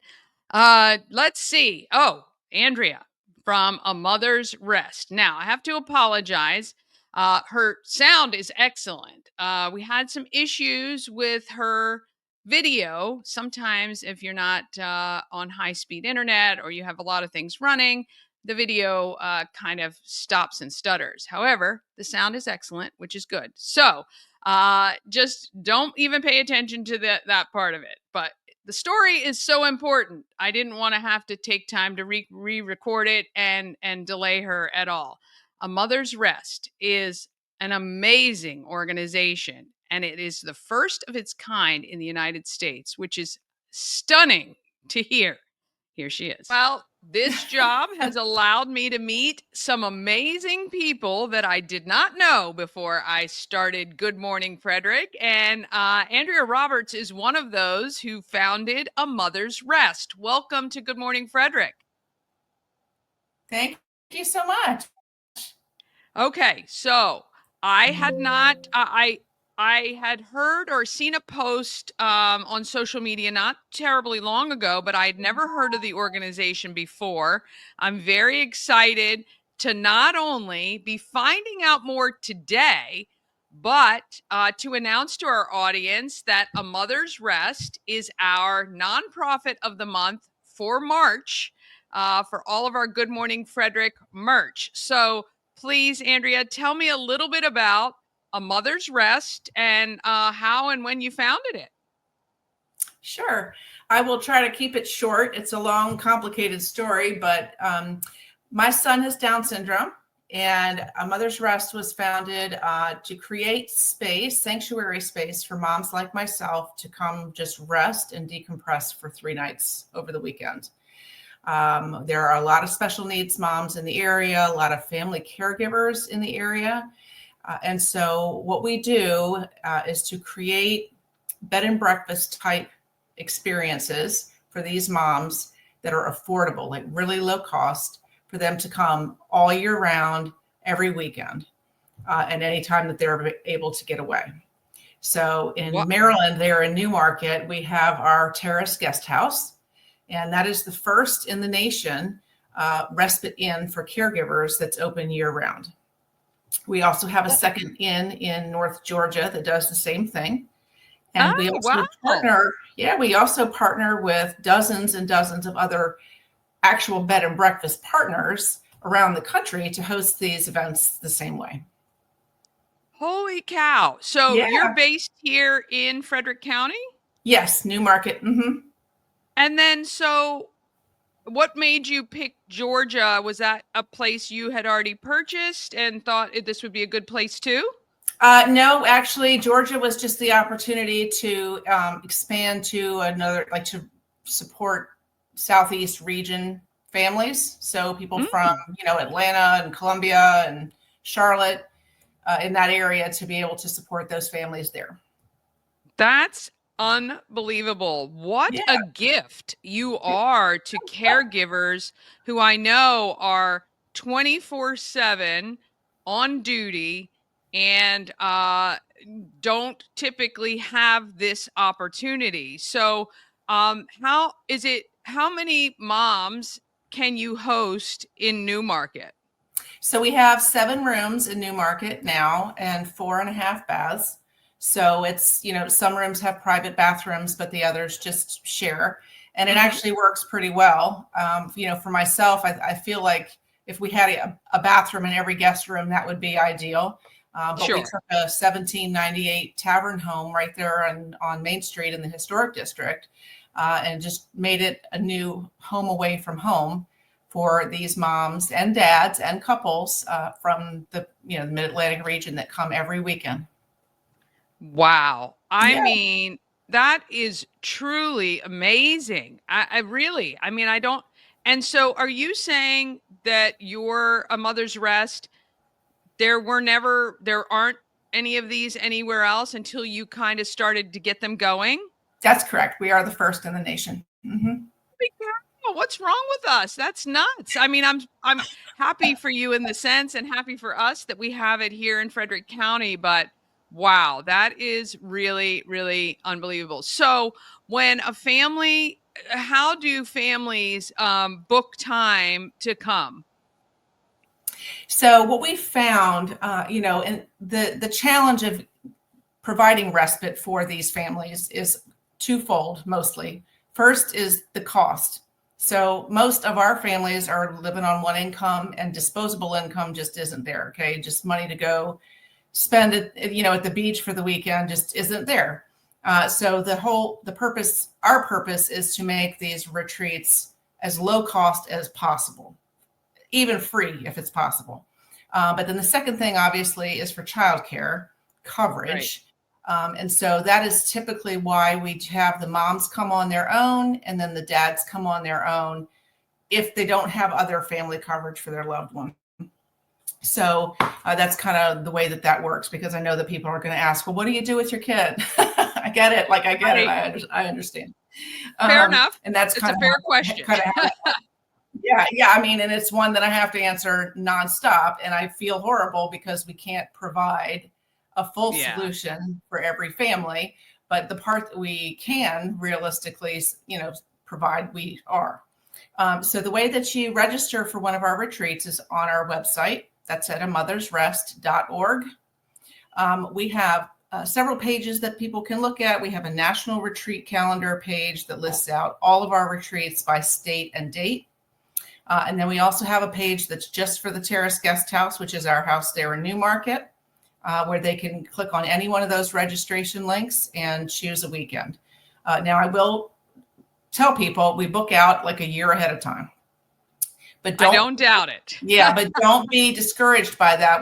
Speaker 3: Let's see. Oh, Andrea from A Mother's Rest. Now, I have to apologize. Her sound is excellent. We had some issues with her video. Sometimes, if you're not on high speed internet or you have a lot of things running, the video kind of stops and stutters. However, the sound is excellent, which is good. So just don't even pay attention to that part of it. But the story is so important. I didn't want to have to take time to re-record it and delay her at all. A Mother's Rest is an amazing organization, and it is the first of its kind in the United States, which is stunning to hear. Here she is. Well, this job has allowed me to meet some amazing people that I did not know before I started Good Morning Frederick. And Andrea Roberts is one of those who founded A Mother's Rest. Welcome to Good Morning Frederick.
Speaker 11: Thank you so much.
Speaker 3: Okay, so I had not, I had heard or seen a post on social media not terribly long ago, but I'd never heard of the organization before. I'm very excited to not only be finding out more today, but to announce to our audience that A Mother's Rest is our nonprofit of the month for March for all of our Good Morning Frederick merch. So please, Andrea, tell me a little bit about A Mother's Rest and how and when you founded it.
Speaker 11: Sure. I will try to keep it short. It's a long, complicated story, but my son has Down syndrome, and A Mother's Rest was founded to create space, sanctuary space for moms like myself to come just rest and decompress for 3 nights over the weekend. There are a lot of special needs moms in the area, a lot of family caregivers in the area. And so what we do is to create bed and breakfast type experiences for these moms that are affordable, like really low cost, for them to come all year round, every weekend, and any time that they're able to get away. So in Maryland, there in Newmarket, we have our Terrace Guest House, and that is the first in the nation Respite Inn for caregivers that's open year round. We also have a second inn in North Georgia that does the same thing. And we also partner with dozens and dozens of other actual bed and breakfast partners around the country to host these events the same way.
Speaker 3: Holy cow. So you're based here in Frederick County?
Speaker 11: Yes, Newmarket. Mm-hmm.
Speaker 3: And then so what made you pick Georgia? Was that a place you had already purchased and thought this would be a good place too?
Speaker 11: No, actually, Georgia was just the opportunity to expand to another, like to support Southeast region families. So people from, Atlanta and Columbia and Charlotte in that area to be able to support those families there.
Speaker 3: That's unbelievable. What a gift you are to caregivers who I know are 24/7 on duty and don't typically have this opportunity. So how many moms can you host in Newmarket?
Speaker 11: So we have 7 rooms in Newmarket now and 4.5 baths. So it's, some rooms have private bathrooms, but the others just share. And it actually works pretty well. For myself, I feel like if we had a bathroom in every guest room, that would be ideal. But we took a 1798 tavern home right there on Main Street in the historic district, and just made it a new home away from home for these moms and dads and couples from the Mid-Atlantic region that come every weekend.
Speaker 3: Wow. I mean, that is truly amazing. I really, I mean, I don't. And so are you saying that you're a Mother's Rest? There aren't any of these anywhere else until you kind of started to get them going?
Speaker 11: That's correct. We are the first in the nation. Mm-hmm.
Speaker 3: What's wrong with us? That's nuts. I mean, I'm happy for you in the sense, and happy for us that we have it here in Frederick County, but wow, that is really, really unbelievable. So when a family, how do families book time to come?
Speaker 11: So what we found, and the challenge of providing respite for these families is twofold mostly. First is the cost. So most of our families are living on one income, and disposable income just isn't there. Okay. Just money to go spend it, at the beach for the weekend just isn't there. So our purpose is to make these retreats as low cost as possible, even free if it's possible. But then the second thing obviously is for childcare coverage. Right. And so that is typically why we have the moms come on their own and then the dads come on their own if they don't have other family coverage for their loved one. So that's kind of the way that works, because I know that people are going to ask, well, what do you do with your kid? I get it. Like I get it. I understand.
Speaker 3: Fair enough.
Speaker 11: And that's
Speaker 3: a fair question.
Speaker 11: Yeah. I mean, and it's one that I have to answer nonstop, and I feel horrible because we can't provide a full solution for every family, but the part that we can realistically, provide, we are. So the way that you register for one of our retreats is on our website. That's at amothersrest.org. We have several pages that people can look at. We have a national retreat calendar page that lists out all of our retreats by state and date. And then we also have a page that's just for the Terrace Guest House, which is our house there in Newmarket, where they can click on any one of those registration links and choose a weekend. Now, I will tell people we book out like a year ahead of time. But
Speaker 3: I don't doubt it.
Speaker 11: Yeah, but don't be discouraged by that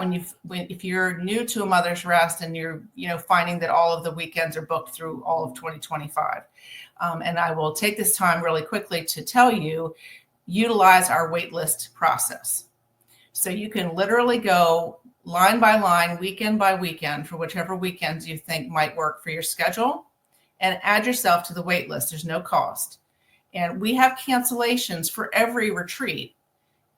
Speaker 11: if you're new to a Mother's Rest and you're finding that all of the weekends are booked through all of 2025. And I will take this time really quickly to tell you, utilize our waitlist process. So you can literally go line by line, weekend by weekend, for whichever weekends you think might work for your schedule, and add yourself to the waitlist. There's no cost. And we have cancellations for every retreat,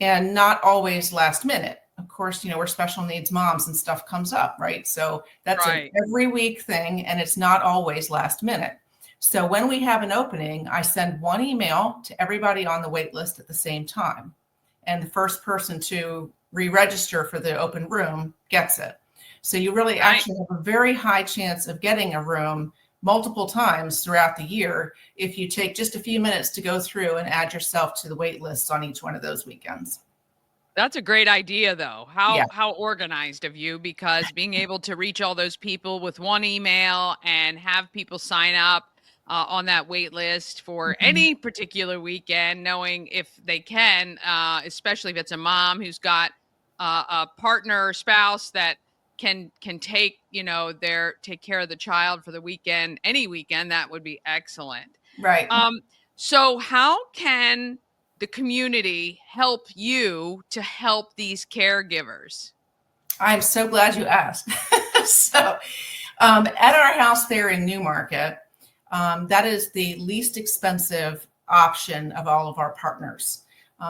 Speaker 11: and not always last minute. Of course, we're special needs moms and stuff comes up, right? So that's an every week thing, and it's not always last minute. So when we have an opening, I send one email to everybody on the wait list at the same time. And the first person to re-register for the open room gets it. So you really actually have a very high chance of getting a room multiple times throughout the year if you take just a few minutes to go through and add yourself to the wait lists on each one of those weekends.
Speaker 3: That's a great idea, though. How organized of you, because being able to reach all those people with one email and have people sign up on that wait list for any particular weekend, knowing if they can, especially if it's a mom who's got a partner or spouse that can take, take care of the child for the weekend, any weekend, that would be excellent.
Speaker 11: Right.
Speaker 3: So how can the community help you to help these caregivers?
Speaker 11: I'm so glad you asked. So at our house there in Newmarket, that is the least expensive option of all of our partners.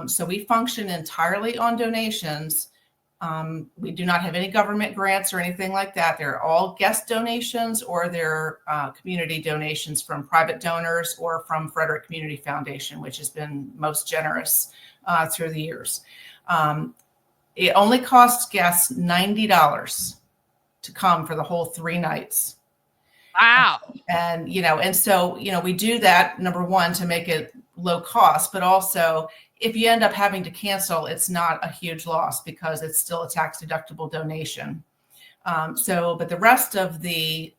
Speaker 11: So we function entirely on donations. We do not have any government grants or anything like that. They're all guest donations, or they're community donations from private donors or from Frederick Community Foundation, which has been most generous through the years. It only costs guests $90 to come for the whole 3 nights.
Speaker 3: Wow.
Speaker 11: And, and so, we do that, number one, to make it low cost, but also if you end up having to cancel, it's not a huge loss because it's still a tax deductible donation. But the rest of the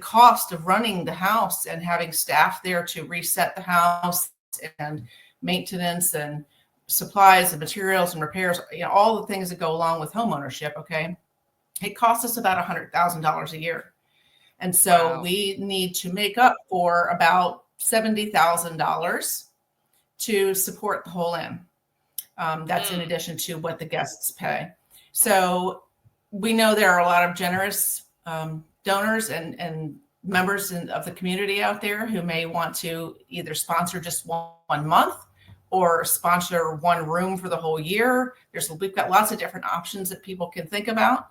Speaker 11: cost of running the house and having staff there to reset the house and maintenance and supplies and materials and repairs, all the things that go along with home ownership, okay, it costs us about $100,000 a year. And so we need to make up for about $70,000 to support the whole inn. That's in addition to what the guests pay. So we know there are a lot of generous donors and members of the community out there who may want to either sponsor just one month or sponsor one room for the whole year. We've got lots of different options that people can think about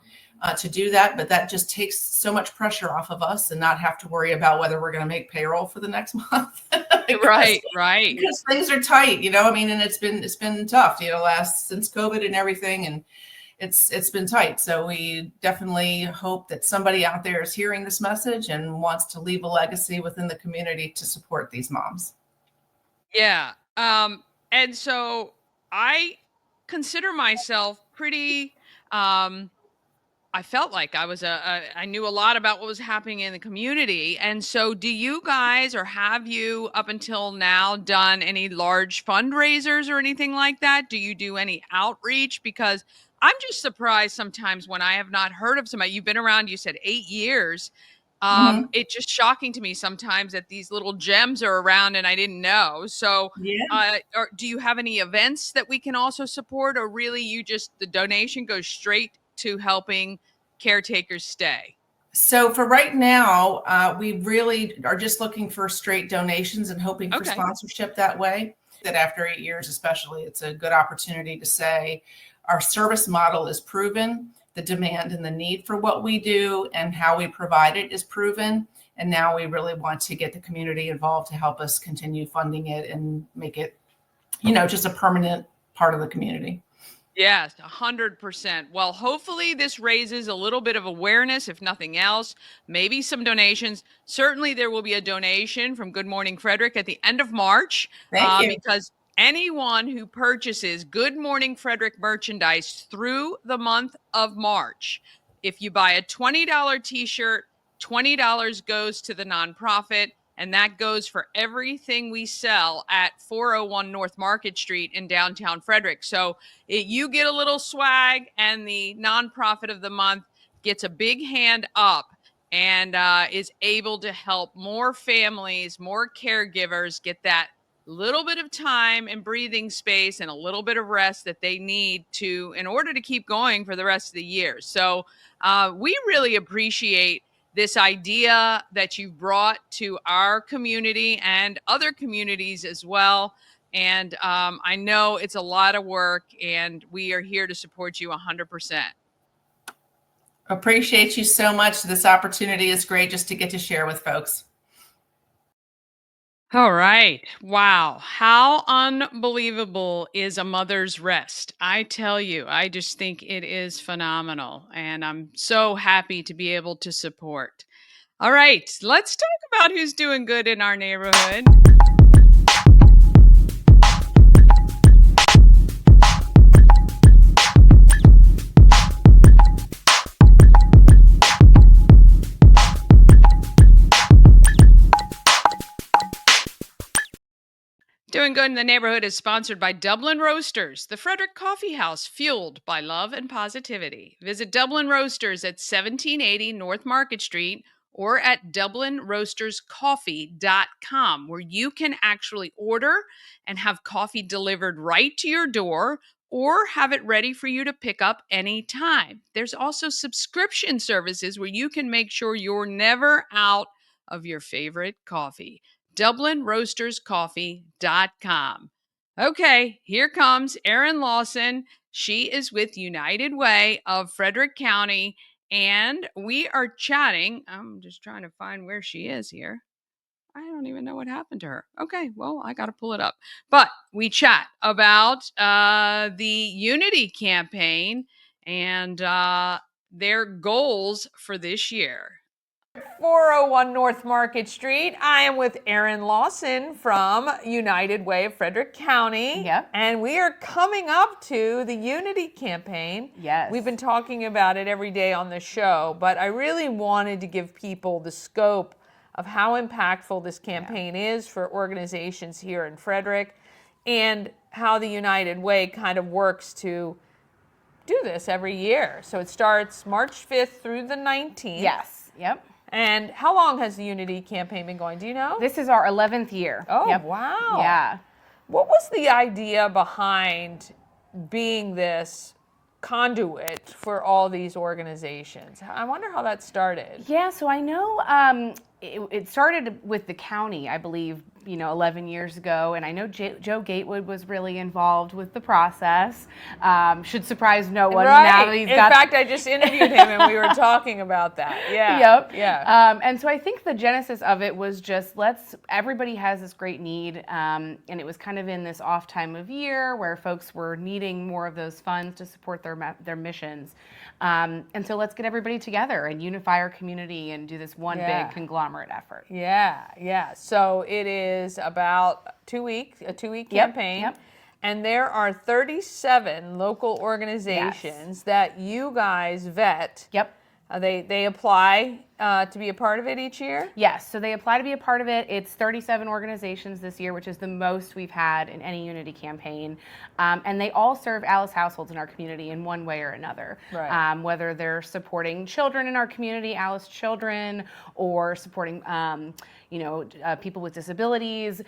Speaker 11: to do that, but that just takes so much pressure off of us and not have to worry about whether we're going to make payroll for the next month.
Speaker 3: Right.
Speaker 11: Because things are tight, and it's been tough, since COVID and everything, and it's been tight. So we definitely hope that somebody out there is hearing this message and wants to leave a legacy within the community to support these moms.
Speaker 3: Yeah. And so I consider myself pretty, I felt like I knew a lot about what was happening in the community. And so do you guys, or have you up until now done any large fundraisers or anything like that? Do you do any outreach? Because I'm just surprised sometimes when I have not heard of somebody. You've been around, you said 8 years. It's just shocking to me sometimes that these little gems are around and I didn't know. So do you have any events that we can also support, or really the donation goes straight to helping caretakers stay?
Speaker 11: So for right now, we really are just looking for straight donations and hoping for sponsorship that way. That after 8 years, especially, it's a good opportunity to say our service model is proven, the demand and the need for what we do and how we provide it is proven. And now we really want to get the community involved to help us continue funding it and make it, just a permanent part of the community.
Speaker 3: Yes, 100%. Well, hopefully this raises a little bit of awareness, if nothing else, maybe some donations. Certainly there will be a donation from Good Morning Frederick at the end of March.
Speaker 11: Thank you.
Speaker 3: Because anyone who purchases Good Morning Frederick merchandise through the month of March, if you buy a $20 t-shirt, $20 goes to the nonprofit. And that goes for everything we sell at 401 North Market Street in downtown Frederick. So you get a little swag, and the nonprofit of the month gets a big hand up and is able to help more families, more caregivers get that little bit of time and breathing space and a little bit of rest that they need in order to keep going for the rest of the year. So we really appreciate this idea that you brought to our community and other communities as well. And I know it's a lot of work, and we are here to support you 100%.
Speaker 11: Appreciate you so much. This opportunity is great just to get to share with folks.
Speaker 3: All right. Wow. How unbelievable is a mother's rest? I tell you, I just think it is phenomenal. And I'm so happy to be able to support. All right. Let's talk about who's doing good in our neighborhood. Doing Good in the Neighborhood is sponsored by Dublin Roasters, the Frederick Coffee House fueled by love and positivity. Visit Dublin Roasters at 1780 North Market Street or at DublinRoastersCoffee.com, where you can actually order and have coffee delivered right to your door or have it ready for you to pick up anytime. There's also subscription services where you can make sure you're never out of your favorite coffee. DublinRoastersCoffee.com. Okay, here comes Erin Lawson. She is with United Way of Frederick County, and we are chatting. I'm just trying to find where she is here. I don't even know what happened to her. Okay, well, I got to pull it up. But we chat about the Unity campaign and their goals for this year. 401 North Market Street. I am with Erin Lawson from United Way of Frederick County.
Speaker 12: Yep.
Speaker 3: And we are coming up to the Unity campaign.
Speaker 12: Yes.
Speaker 3: We've been talking about it every day on the show, but I really wanted to give people the scope of how impactful this campaign is for organizations here in Frederick and how the United Way kind of works to do this every year. So it starts March 5th through the 19th.
Speaker 12: Yes. Yep.
Speaker 3: And how long has the Unity campaign been going? Do you know?
Speaker 12: This is our 11th year.
Speaker 3: Oh,
Speaker 12: Yep.
Speaker 3: wow.
Speaker 12: Yeah.
Speaker 3: What was the idea behind being this conduit for all these organizations? I wonder how that started.
Speaker 12: Yeah, so I know it started with the county, I believe, 11 years ago, and I know Joe Gatewood was really involved with the process. Should surprise no one.
Speaker 3: Right.
Speaker 12: Now that he's
Speaker 3: In
Speaker 12: got
Speaker 3: fact, I just interviewed him and we were talking about that. Yeah.
Speaker 12: Yep.
Speaker 3: Yeah.
Speaker 12: And so I think the genesis of it was just everybody has this great need, and it was kind of in this off time of year where folks were needing more of those funds to support their missions. And so let's get everybody together and unify our community and do this one big conglomerate effort.
Speaker 3: Yeah. So it is about a 2-week campaign.
Speaker 12: Yep.
Speaker 3: And there are 37 local organizations that you guys vet.
Speaker 12: Yep.
Speaker 3: They apply to be a part of it each year?
Speaker 12: Yes, so they apply to be a part of it. It's 37 organizations this year, which is the most we've had in any Unity campaign. And they all serve Alice households in our community in one way or another.
Speaker 3: Right.
Speaker 12: Whether they're supporting children in our community, Alice children, or supporting people with disabilities,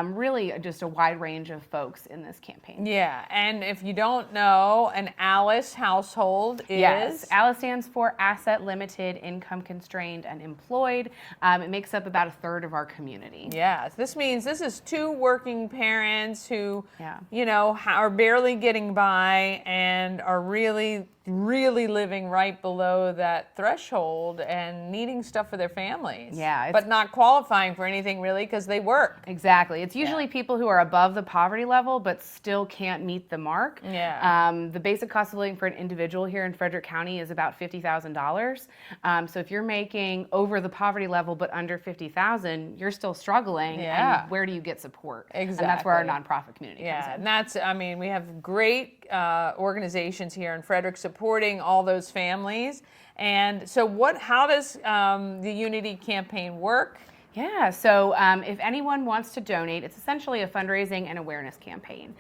Speaker 12: really just a wide range of folks in this campaign.
Speaker 3: Yeah, and if you don't know, an Alice household is?
Speaker 12: Yes, Alice stands for Asset Limited, Income Constrained, and Employed. It makes up about a third of our community.
Speaker 3: Yeah, this means this is 2 working parents who, are barely getting by and are really living right below that threshold and needing stuff for their families.
Speaker 12: Yeah.
Speaker 3: But not qualifying for anything really because they work.
Speaker 12: Exactly. It's usually people who are above the poverty level but still can't meet the mark.
Speaker 3: Yeah.
Speaker 12: The basic cost of living for an individual here in Frederick County is about $50,000. So if you're making over the poverty level but under $50,000, you're still struggling.
Speaker 3: Yeah.
Speaker 12: And where do you get support?
Speaker 3: Exactly.
Speaker 12: And that's where our nonprofit community comes in.
Speaker 3: And that's, we have great organizations here in Frederick supporting all those families. And so how does the Unity campaign work?
Speaker 12: Yeah, so if anyone wants to donate, it's essentially a fundraising and awareness campaign.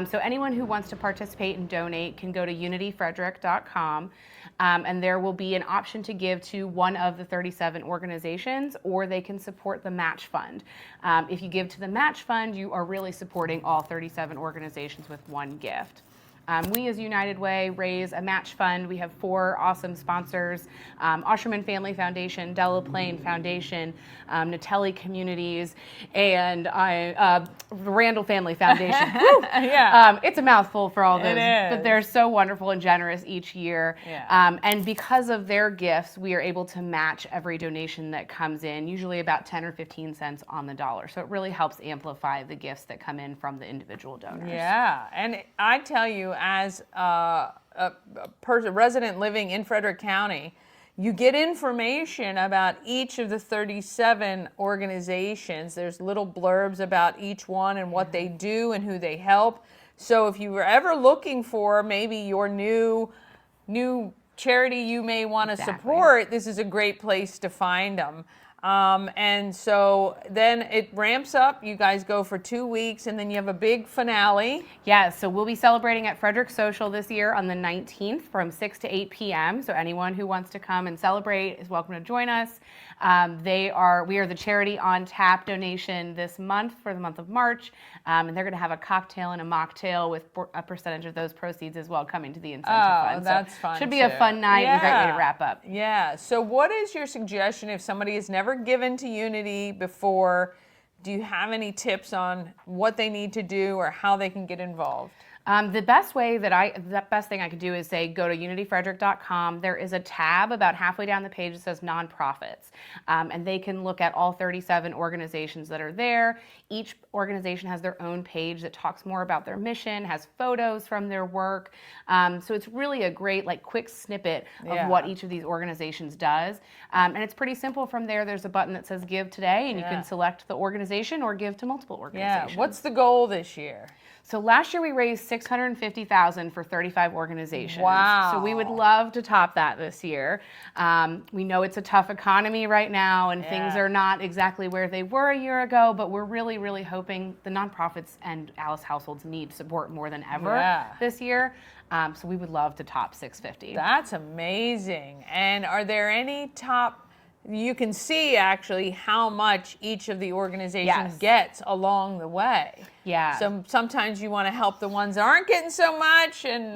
Speaker 12: So anyone who wants to participate and donate can go to unityfrederick.com, and there will be an option to give to one of the 37 organizations, or they can support the match fund. If you give to the match fund, you are really supporting all 37 organizations with one gift. We as United Way raise a match fund. We have 4 awesome sponsors, Osherman Family Foundation, Della Plain Foundation, Natelli Communities, and Randall Family Foundation.
Speaker 3: Yeah.
Speaker 12: It's a mouthful for all those,
Speaker 3: It is.
Speaker 12: but they're so wonderful and generous each year.
Speaker 3: Yeah.
Speaker 12: And because of their gifts, we are able to match every donation that comes in, usually about 10 or 15 cents on the dollar. So it really helps amplify the gifts that come in from the individual donors.
Speaker 3: Yeah, and I tell you, as a resident living in Frederick County, you get information about each of the 37 organizations. There's little blurbs about each one and what they do and who they help. So if you were ever looking for maybe your new charity you may want to support, this is a great place to find them. And so then it ramps up. You guys go for 2 weeks, and then you have a big finale.
Speaker 12: Yeah, so we'll be celebrating at Frederick Social this year on the 19th from 6 to 8 p.m. So anyone who wants to come and celebrate is welcome to join us. We are the charity on tap donation this month for the month of March, and they're going to have a cocktail and a mocktail with a percentage of those proceeds as well coming to the incentive fund.
Speaker 3: That's
Speaker 12: so
Speaker 3: fun.
Speaker 12: Should be a fun night and a great way to wrap up.
Speaker 3: Yeah. So what is your suggestion if somebody has never given to Unity before? Do you have any tips on what they need to do or how they can get involved?
Speaker 12: The best thing I could do is say go to unityfrederick.com. There is a tab about halfway down the page that says nonprofits, and they can look at all 37 organizations that are there. Each organization has their own page that talks more about their mission, has photos from their work. So it's really a great, like, quick snippet of what each of these organizations does. And it's pretty simple from there. There's a button that says Give Today, and you can select the organization or give to multiple organizations.
Speaker 13: Yeah. What's the goal this year?
Speaker 12: So last year we raised $650,000 for 35 organizations.
Speaker 13: Wow.
Speaker 12: So we would love to top that this year. We know it's a tough economy right now, and things are not exactly where they were a year ago, but we're really, really hoping the nonprofits and Alice households need support more than ever this year. So we would love to top 650.
Speaker 13: That's amazing. And are there any top, you can see actually how much each of the organizations gets along the way.
Speaker 12: Yeah.
Speaker 13: So sometimes you want to help the ones that aren't getting so much, and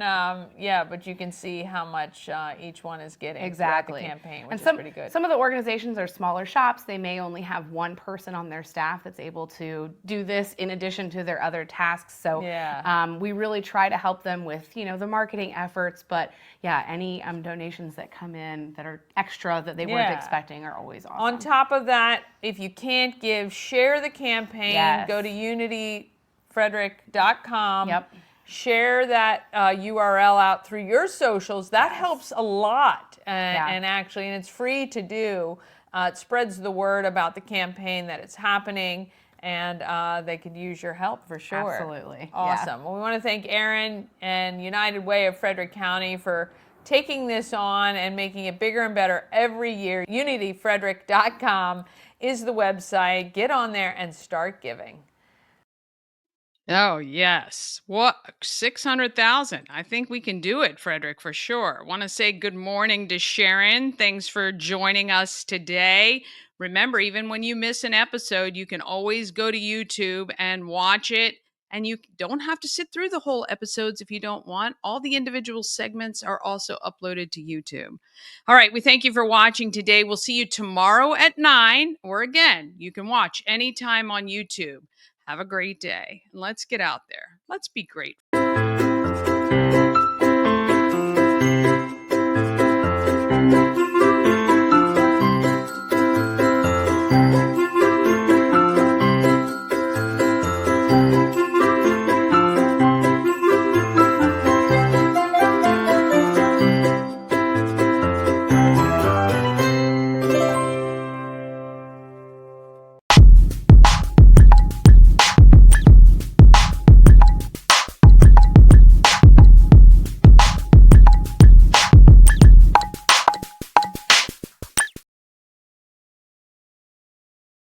Speaker 13: but you can see how much each one is getting throughout the campaign, which is pretty good.
Speaker 12: Some of the organizations are smaller shops. They may only have one person on their staff that's able to do this in addition to their other tasks. So we really try to help them with, the marketing efforts. But any donations that come in that are extra that they weren't expecting are always awesome.
Speaker 13: On top of that, if you can't give, share the campaign. Go to unityfrederick.com. Share that URL out through your socials. That helps a lot. And actually, and it's free to do. It spreads the word about the campaign that it's happening, and they could use your help for sure.
Speaker 12: Absolutely.
Speaker 13: Awesome. Well, we want to thank Erin and United Way of Frederick County for taking this on and making it bigger and better every year. unityfrederick.com is the website. Get on there and start giving.
Speaker 3: Oh, yes. What? 600,000. I think we can do it, Frederick, for sure. Want to say good morning to Sharon. Thanks for joining us today. Remember, even when you miss an episode, you can always go to YouTube and watch it. And you don't have to sit through the whole episodes if you don't want. All the individual segments are also uploaded to YouTube. All right, we thank you for watching today. We'll see you tomorrow at 9, or again, you can watch anytime on YouTube. Have a great day. And let's get out there. Let's be great.